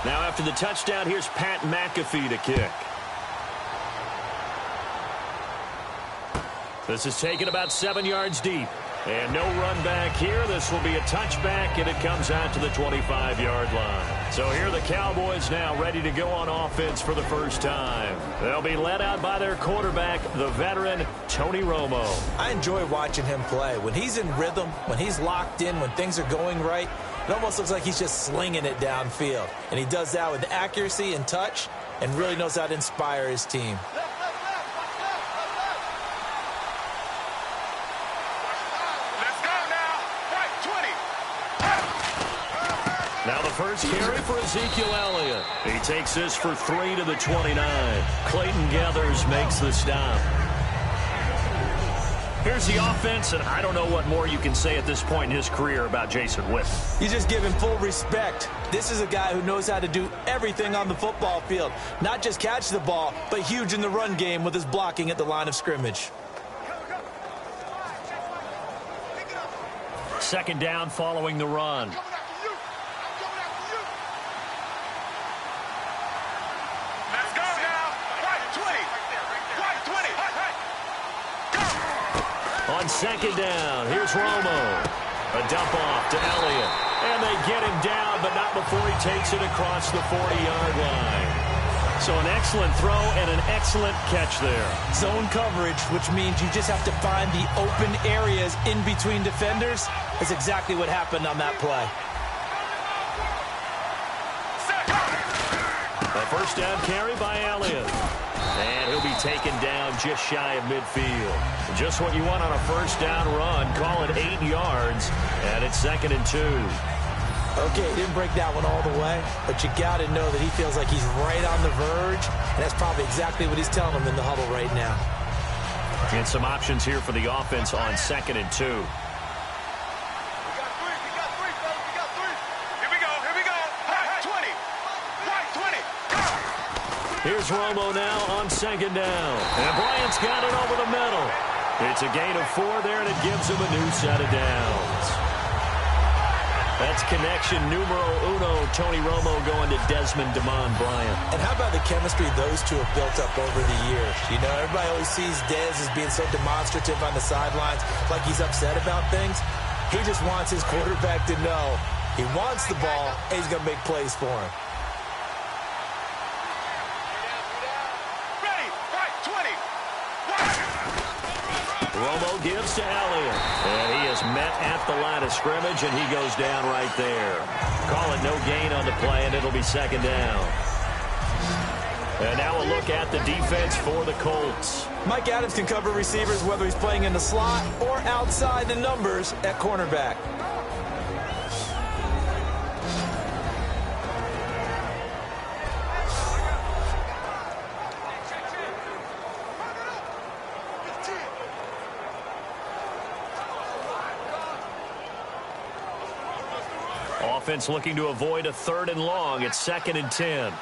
Now after the touchdown, here's Pat McAfee to kick. This is taken about 7 yards deep. And no run back here. This will be a touchback, and it comes out to the 25-yard line. So here are the Cowboys now ready to go on offense for the first time. They'll be led out by their quarterback, the veteran Tony Romo. I enjoy watching him play. When he's in rhythm, when he's locked in, when things are going right, it almost looks like he's just slinging it downfield. And he does that with accuracy and touch and really knows how to inspire his team. Now the first carry for Ezekiel Elliott. He takes this for 3 to the 29. Clayton Gathers makes the stop. Here's the offense, and I don't know what more you can say at this point in his career about Jason Witten. You just give him full respect. This is a guy who knows how to do everything on the football field. Not just catch the ball, but huge in the run game with his blocking at the line of scrimmage. Second down following the run. On second down, here's Romo. A dump off to Elliott. And they get him down, but not before he takes it across the 40-yard line. So an excellent throw and an excellent catch there. Zone coverage, which means you just have to find the open areas in between defenders. That's exactly what happened on that play. A first down carry by Elliott. And he'll be taken down just shy of midfield. Just what you want on a first down run. Call it 8 yards. And it's 2nd and 2. Okay, he didn't break that one all the way, but you got to know that he feels like he's right on the verge, and that's probably exactly what he's telling them in the huddle right now. And some options here for the offense on 2nd and 2. Here's Romo now on 2nd down. And Bryant's got it over the middle. It's a gain of 4 there, and it gives him a new set of downs. That's connection numero uno. Tony Romo going to Desmond DeMond Bryant. And how about the chemistry those two have built up over the years? You know, everybody always sees Dez as being so demonstrative on the sidelines, like he's upset about things. He just wants his quarterback to know he wants the ball, and he's going to make plays for him. Romo gives to Elliott. And he is met at the line of scrimmage, and he goes down right there. Call it no gain on the play, and it'll be 2nd down. And now a look at the defense for the Colts. Mike Adams can cover receivers whether he's playing in the slot or outside the numbers at cornerback. Offense looking to avoid a 3rd and long. It's 2nd and 10.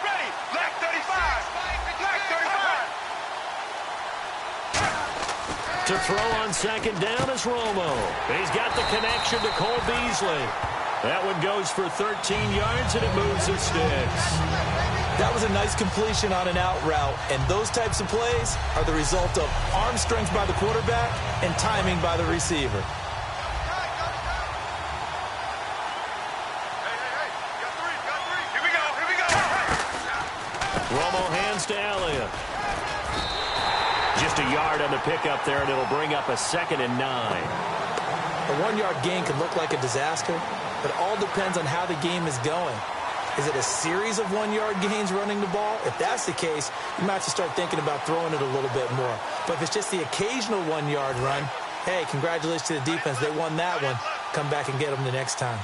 Ready, black 35, black 35. To throw on 2nd down is Romo. He's got the connection to Cole Beasley. That one goes for 13 yards, and it moves the sticks. That was a nice completion on an out route, and those types of plays are the result of arm strength by the quarterback and timing by the receiver. Romo hands to Elliott. Just a yard on the pickup there, and it'll bring up a 2nd and 9. A 1-yard gain can look like a disaster, but it all depends on how the game is going. Is it a series of 1-yard gains running the ball? If that's the case, you might have to start thinking about throwing it a little bit more. But if it's just the occasional 1-yard run, hey, congratulations to the defense. They won that one. Come back and get them the next time.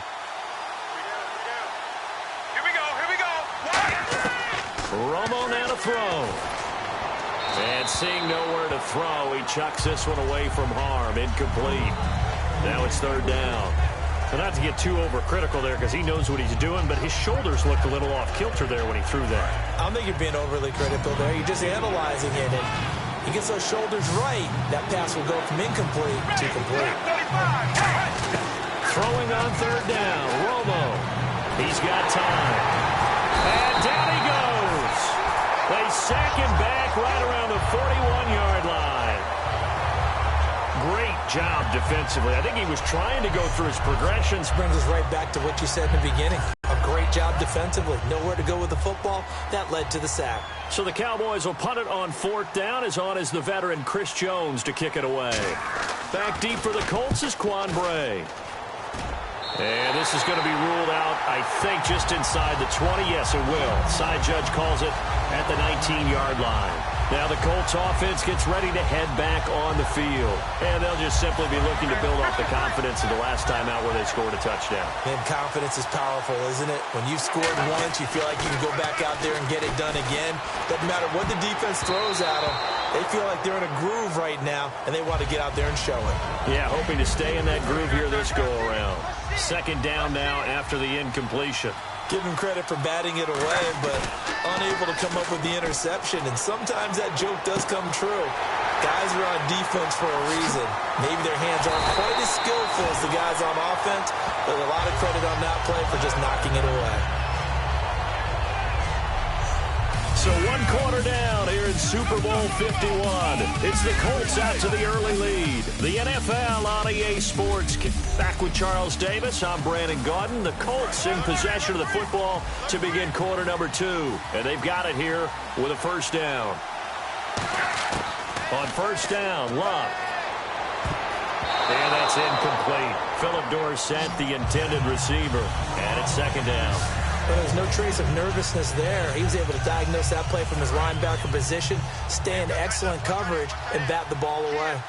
Here we go. Romo now to throw. And seeing nowhere to throw, he chucks this one away from harm. Incomplete. Now it's 3rd down. And not to get too overcritical there because he knows what he's doing, but his shoulders looked a little off kilter there when he threw that. I don't think you're being overly critical there. You're just analyzing it. And he gets those shoulders right, that pass will go from incomplete to complete. Throwing on 3rd down. Romo. He's got time. And down he goes. They sack him back right around the 41-yard line. Great job defensively. I think he was trying to go through his progressions. Brings us right back to what you said in the beginning. A great job defensively. Nowhere to go with the football. That led to the sack. So the Cowboys will punt it on 4th down. As on is the veteran Chris Jones to kick it away. Back deep for the Colts is Quan Bray. And this is going to be ruled out, I think, just inside the 20. Yes, it will. Side judge calls it at the 19-yard line. Now the Colts offense gets ready to head back on the field. And they'll just simply be looking to build up the confidence of the last time out where they scored a touchdown. Man, confidence is powerful, isn't it? When you've scored once, you feel like you can go back out there and get it done again. Doesn't matter what the defense throws at them. They feel like they're in a groove right now, and they want to get out there and show it. Yeah, hoping to stay in that groove here this go-around. 2nd down now after the incompletion. Give him credit for batting it away, but unable to come up with the interception. And sometimes that joke does come true. Guys are on defense for a reason. Maybe their hands aren't quite as skillful as the guys on offense, but a lot of credit on that play for just knocking it away. So 1 quarter down here in Super Bowl 51. It's the Colts out to the early lead. The NFL on EA Sports. Back with Charles Davis. I'm Brandon Gaudin. The Colts in possession of the football to begin quarter number 2. And they've got it here with a first down. On first down, Love. And that's incomplete. Philip Dorsett, the intended receiver. And it's second down. Well, there's no trace of nervousness there. He was able to diagnose that play from his linebacker position, stay in excellent coverage, and bat the ball away.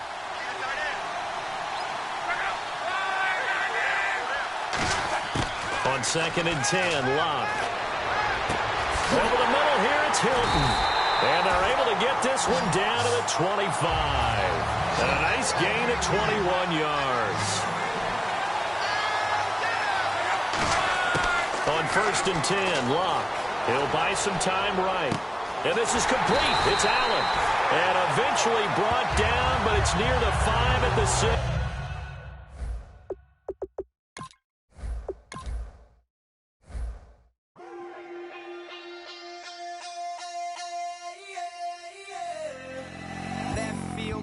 On 2nd and 10, Locke. Over the middle here, it's Hilton. And they're able to get this one down to the 25. And a nice gain of 21 yards. On 1st and 10, Locke. He'll buy some time right. And this is complete. It's Allen. And eventually brought down, but it's near the 5 at the 6.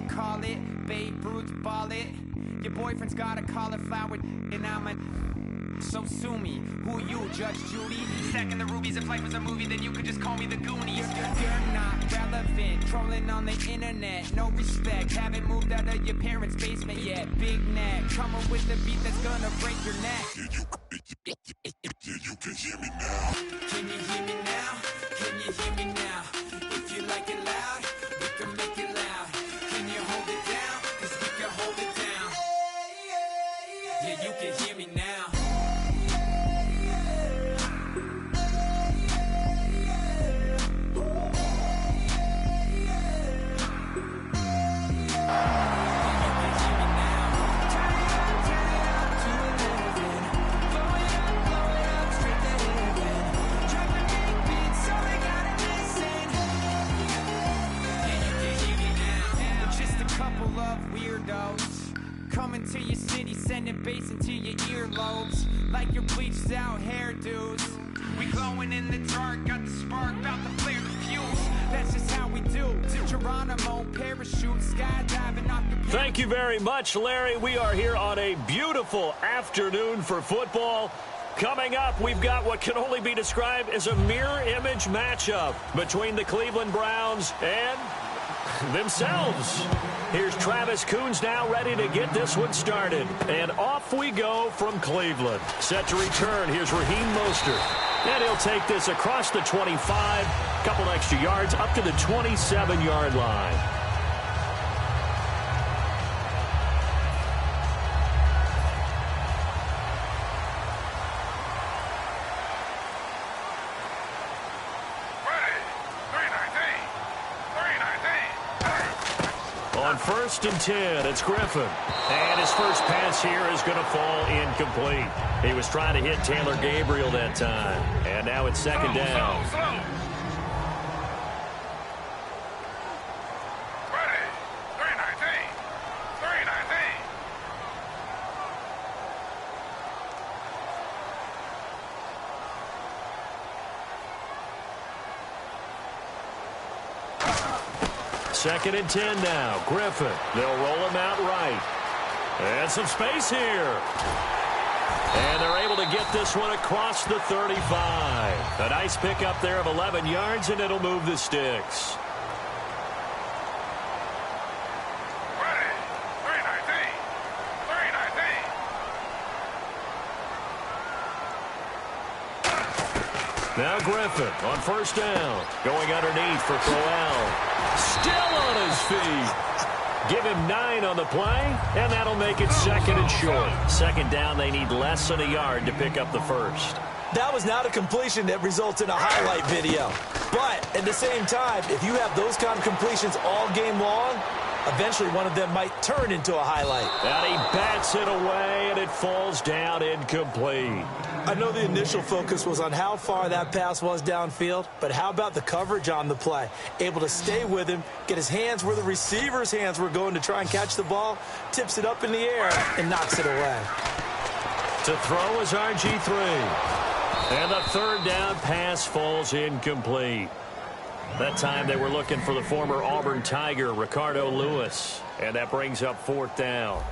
Call it, Babe Ruth ball it. Your boyfriend's got a cauliflower and I'm so sue me. Who you, Judge Judy? Stacking the rubies. If life was a movie, then you could just call me the Goonies. You're not relevant, trolling on the internet. No respect, haven't moved out of your parents' basement yet. Big neck, coming with the beat that's gonna break your neck. You can hear me now. Can you hear me now? Can you hear me now? If you like it loud, we can make it loud. Can you hold it down? 'Cause we can hold it down. Yeah, you can hear me now. Coming to your city, sending bass into your earlobes. Like your bleached out hairdos. We glowing in the dark, got the spark, about to flare the fuse. That's just how we do. To Geronimo, parachute, skydiving off the... Thank you very much, Larry. We are here on a beautiful afternoon for football. Coming up, we've got what can only be described as a mirror image matchup between the Cleveland Browns and themselves. Here's Travis Coons now ready to get this one started. And off we go from Cleveland. Set to return. Here's Raheem Mostert. And he'll take this across the 25. Couple extra yards up to the 27-yard line. On 1st and 10, it's Griffin. And his first pass here is going to fall incomplete. He was trying to hit Taylor Gabriel that time. And now it's second down. Ready. 319. 319. Second and 10 now. Griffin. They'll roll him out right. And some space here. And they're able to get this one across the 35. A nice pickup there of 11 yards, and it'll move the sticks. Ready. 319. 319. Now Griffin on first down. Going underneath for Crowell. Still on his feet. Give him 9 on the play, and that'll make it second and short. Second down, they need less than a yard to pick up the first. That was not a completion that results in a highlight video. But at the same time, if you have those kind of completions all game long, eventually one of them might turn into a highlight. And he bats it away, and it falls down incomplete. I know the initial focus was on how far that pass was downfield, but how about the coverage on the play? Able to stay with him, get his hands where the receiver's hands were going to try and catch the ball, tips it up in the air, and knocks it away. To throw is RG3. And the third down pass falls incomplete. That time they were looking for the former Auburn Tiger, Ricardo Lewis. And that brings up 4th down.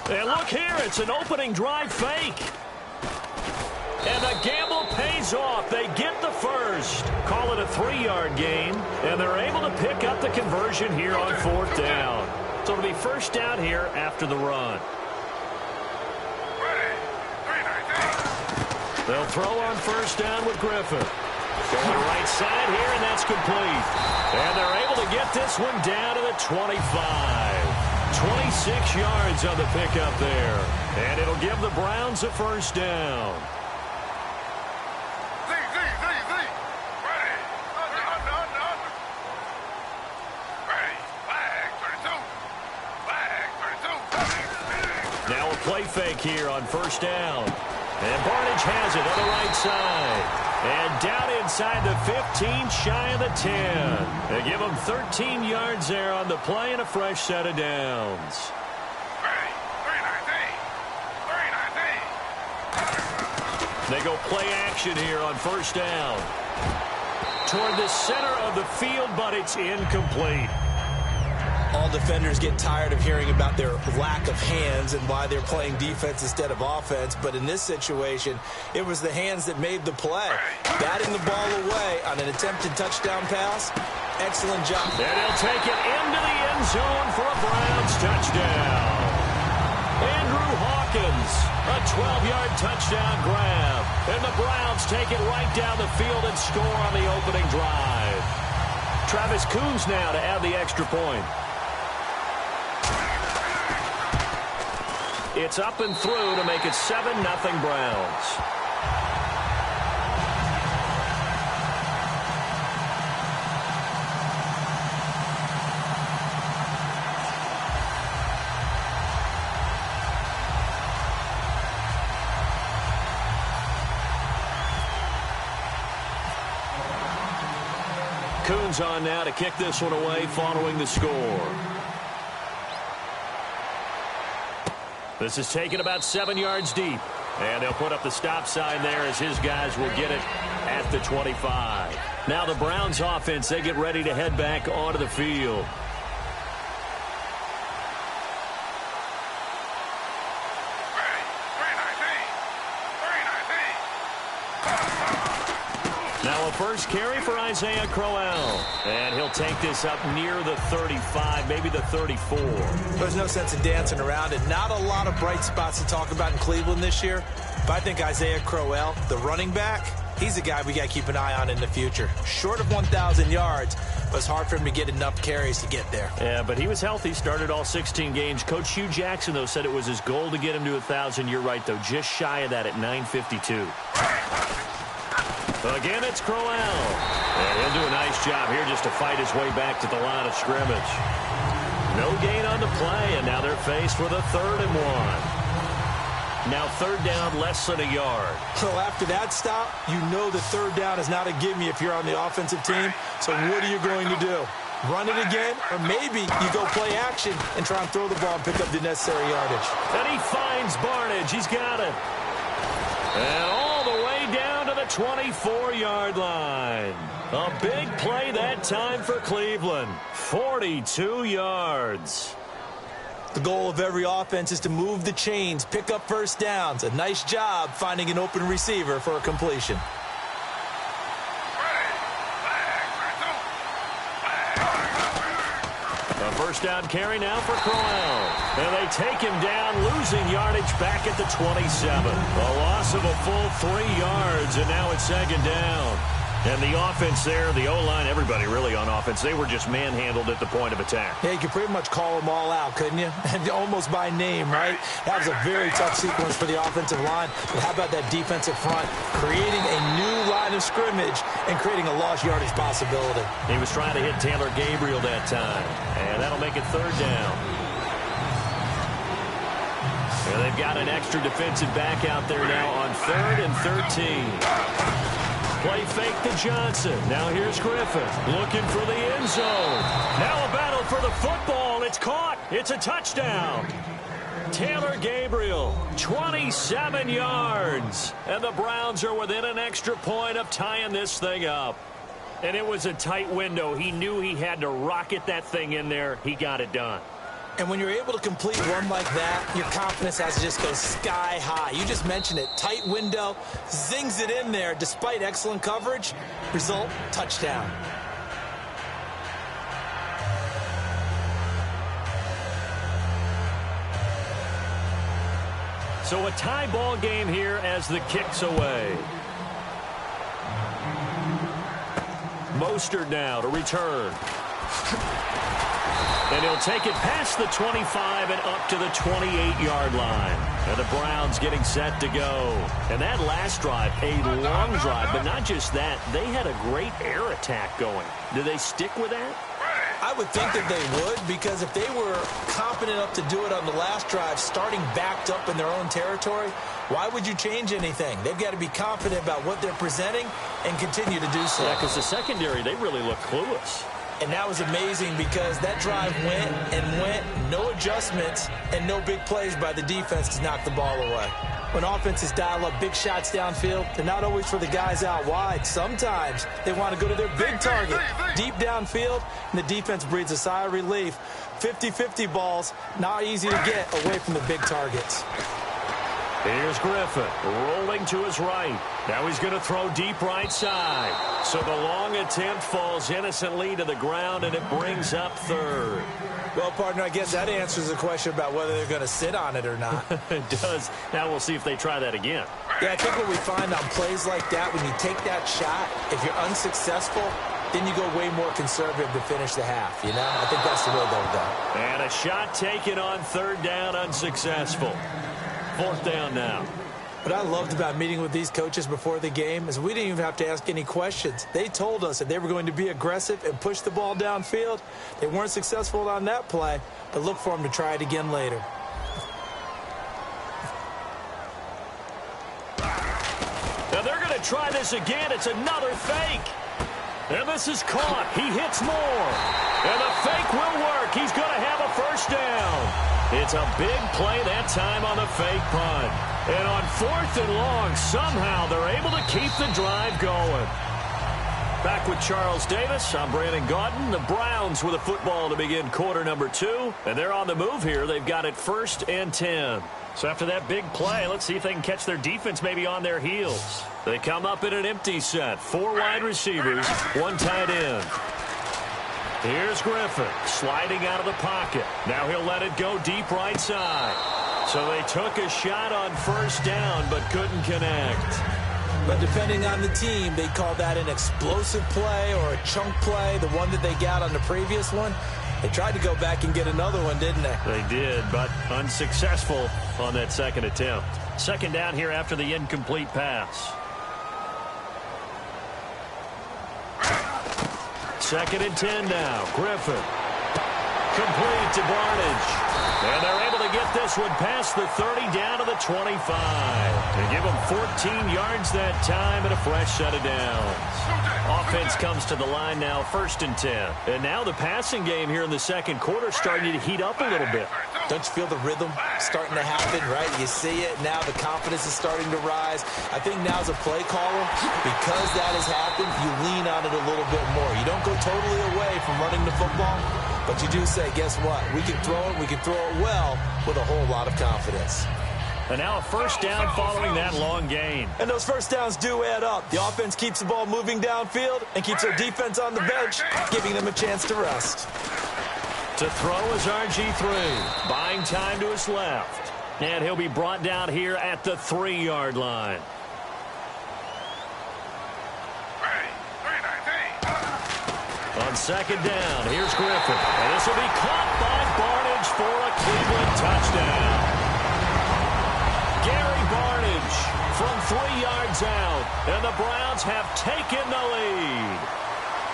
And look here, it's an opening drive fake. And the gamble pays off. They get the first. Call it a 3-yard gain. And they're able to pick up the conversion here on 4th down. So it'll be 1st down here after the run. They'll throw on 1st down with Griffin. Going to the right side here, and that's complete. And they're able to get this one down to the 25. 26 yards on the pickup there. And it'll give the Browns a 1st down. Now a play fake here on 1st down. And Barnidge has it on the right side. And down inside the 15, shy of the 10. They give him 13 yards there on the play and a fresh set of downs. They go play action here on 1st down. Toward the center of the field, but it's incomplete. All defenders get tired of hearing about their lack of hands and why they're playing defense instead of offense. But in this situation, it was the hands that made the play. Batting the ball away on an attempted touchdown pass. Excellent job. And he'll take it into the end zone for a Browns touchdown. Andrew Hawkins, a 12-yard touchdown grab. And the Browns take it right down the field and score on the opening drive. Travis Coons now to add the extra point. It's up and through to make it 7-0 Browns. Coons on now to kick this one away following the score. This is taken about 7 yards deep. And they'll put up the stop sign there as his guys will get it at the 25. Now the Browns offense, they get ready to head back onto the field. Now a first carry for Isaiah Crowell. And he'll take this up near the 35, maybe the 34. There's no sense in dancing around it. Not a lot of bright spots to talk about in Cleveland this year. But I think Isaiah Crowell, the running back, he's a guy we got to keep an eye on in the future. Short of 1,000 yards, but it's hard for him to get enough carries to get there. Yeah, but he was healthy, started all 16 games. Coach Hugh Jackson, though, said it was his goal to get him to 1,000. You're right, though, just shy of that at 952. Again, it's Crowell. And he'll do a nice job here just to fight his way back to the line of scrimmage. No gain on the play, and now they're faced with a 3rd and 1. Now 3rd down, less than a yard. So after that stop, you know the 3rd down is not a gimme if you're on the offensive team. So what are you going to do? Run it again? Or maybe you go play action and try and throw the ball and pick up the necessary yardage. And he finds Barnidge. He's got it. And all the way down to the 24-yard line. A big play that time for Cleveland. 42 yards. The goal of every offense is to move the chains, pick up first downs. A nice job finding an open receiver for a completion. A first down carry now for Crowell. And they take him down, losing yardage back at the 27. A loss of a full 3 yards, and now it's 2nd down. And the offense there, the O-line, everybody really on offense, they were just manhandled at the point of attack. Yeah, you could pretty much call them all out, couldn't you? Almost by name, right? That was a very tough sequence for the offensive line. But how about that defensive front? Creating a new line of scrimmage and creating a lost yardage possibility. He was trying to hit Taylor Gabriel that time. And that'll make it 3rd down. And they've got an extra defensive back out there now on 3rd and 13. Play fake to Johnson. Now here's Griffin looking for the end zone. Now a battle for the football. It's caught. It's a touchdown. Taylor Gabriel, 27 yards. And the Browns are within an extra point of tying this thing up. And it was a tight window. He knew he had to rocket that thing in there. He got it done. And when you're able to complete one like that, your confidence has to just go sky high. You just mentioned it. Tight window, zings it in there despite excellent coverage. Result, touchdown. So a tie ball game here as the kick's away. Mostert now to return. And he'll take it past the 25 and up to the 28-yard line. And the Browns getting set to go. And that last drive, a long drive, but not just that. They had a great air attack going. Do they stick with that? I would think that they would, because if they were confident enough to do it on the last drive, starting backed up in their own territory, why would you change anything? They've got to be confident about what they're presenting and continue to do so. Yeah, because the secondary, they really look clueless. And that was amazing because that drive went and went, no adjustments, and no big plays by the defense to knock the ball away. When offenses dial up big shots downfield, they're not always for the guys out wide. Sometimes they want to go to their big target, deep downfield, and the defense breathes a sigh of relief. 50-50 balls, not easy to get away from the big targets. Here's Griffin rolling to his right. Now he's going to throw deep right side. So the long attempt falls innocently to the ground, and it brings up third. Well, partner, I guess that answers the question about whether they're going to sit on it or not. It does. Now we'll see if they try that again. Yeah, I think what we find on plays like that, when you take that shot, if you're unsuccessful, then you go way more conservative to finish the half, you know? I think that's the way they'll go. And a shot taken on third down, unsuccessful. Fourth down now. What I loved about meeting with these coaches before the game is we didn't even have to ask any questions. They told us that they were going to be aggressive and push the ball downfield. They weren't successful on that play, but look for them to try it again later. Now they're going to try this again. It's another fake. And this is caught. He hits more. And the fake will work. He's going to have a first down. It's a big play that time on the fake punt. And on fourth and long, somehow they're able to keep the drive going. Back with Charles Davis, I'm Brandon Gaudin. The Browns with a football to begin quarter number 2. And they're on the move here. They've got it 1st and 10. So after that big play, let's see if they can catch their defense maybe on their heels. They come up in an empty set. 4 wide receivers, 1 tight end. Here's Griffin sliding out of the pocket. Now he'll let it go deep right side. So they took a shot on first down but couldn't connect. But depending on the team, they call that an explosive play or a chunk play, the one that they got on the previous one. They tried to go back and get another one, didn't they? They did, but unsuccessful on that second attempt. Second down here after the incomplete pass. 2nd and 10 now. Griffin. Complete to Barnage. And they're able to get this one past the 30 down to the 25. To give them 14 yards that time and a fresh set of downs. Offense comes to the line now, 1st and 10. And now the passing game here in the second quarter starting to heat up a little bit. Don't you feel the rhythm starting to happen, right? You see it. Now the confidence is starting to rise. I think now as a play caller, because that has happened, you lean on it a little bit more. You don't go totally away from running the football, but you do say, guess what? We can throw it well with a whole lot of confidence. And now a first down following that long gain. And those first downs do add up. The offense keeps the ball moving downfield and keeps their defense on the bench, giving them a chance to rest. To throw is RG3, buying time to his left. And he'll be brought down here at the 3-yard line. On second down, here's Griffin. And this will be caught by Barnage for a Cleveland touchdown. Gary Barnage from 3 yards out. And the Browns have taken the lead.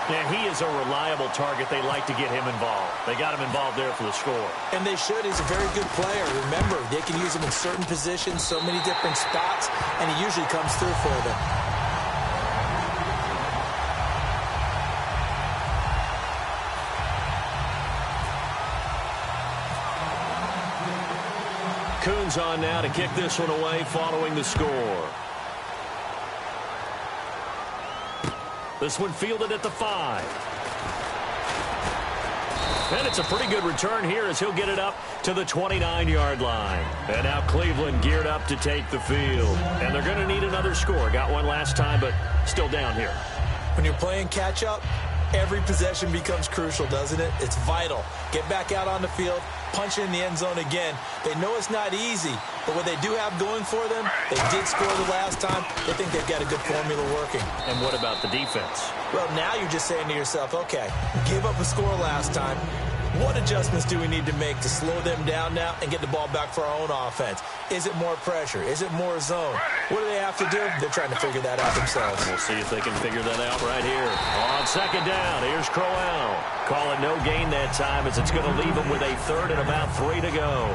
Yeah, he is a reliable target. They like to get him involved. They got him involved there for the score. And they should. He's a very good player. Remember, they can use him in certain positions, so many different spots, and he usually comes through for them. Coons on now to kick this one away following the score. This one fielded at the 5. And it's a pretty good return here as he'll get it up to the 29-yard line. And now Cleveland geared up to take the field. And they're going to need another score. Got one last time, but still down here. When you're playing catch-up, every possession becomes crucial, doesn't it? It's vital. Get back out on the field, punch it in the end zone again. They know it's not easy, but what they do have going for them, they did score the last time. They think they've got a good formula working. And what about the defense? Well, now you're just saying to yourself, okay, give up a score last time. What adjustments do we need to make to slow them down now and get the ball back for our own offense? Is it more pressure? Is it more zone? What do they have to do? They're trying to figure that out themselves. We'll see if they can figure that out right here. On second down, here's Crowell. Call it no gain that time as it's going to leave them with a third and about 3 to go.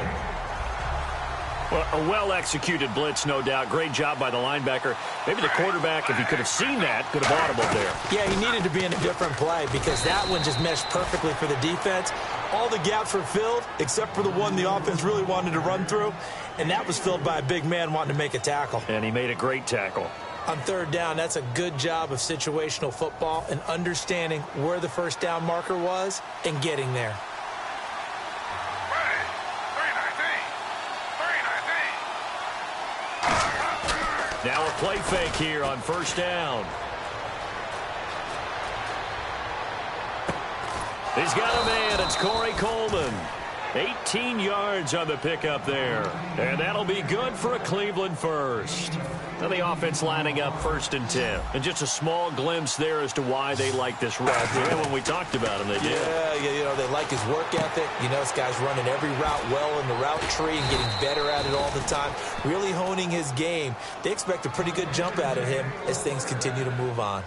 Well, a well-executed blitz, no doubt. Great job by the linebacker. Maybe the quarterback, if he could have seen that, could have audibled there. Yeah, he needed to be in a different play because that one just meshed perfectly for the defense. All the gaps were filled except for the one the offense really wanted to run through, and that was filled by a big man wanting to make a tackle. And he made a great tackle. On third down, that's a good job of situational football and understanding where the first down marker was and getting there. Now a play fake here on first down. He's got a man. It's Corey Coleman. 18 yards on the pickup there. And that'll be good for a Cleveland first. Now the offense lining up 1st and 10. And just a small glimpse there as to why they like this route. Yeah, when we talked about him, they did. Yeah, you know, they like his work ethic. You know, this guy's running every route well in the route tree and getting better at it all the time. Really honing his game. They expect a pretty good jump out of him as things continue to move on.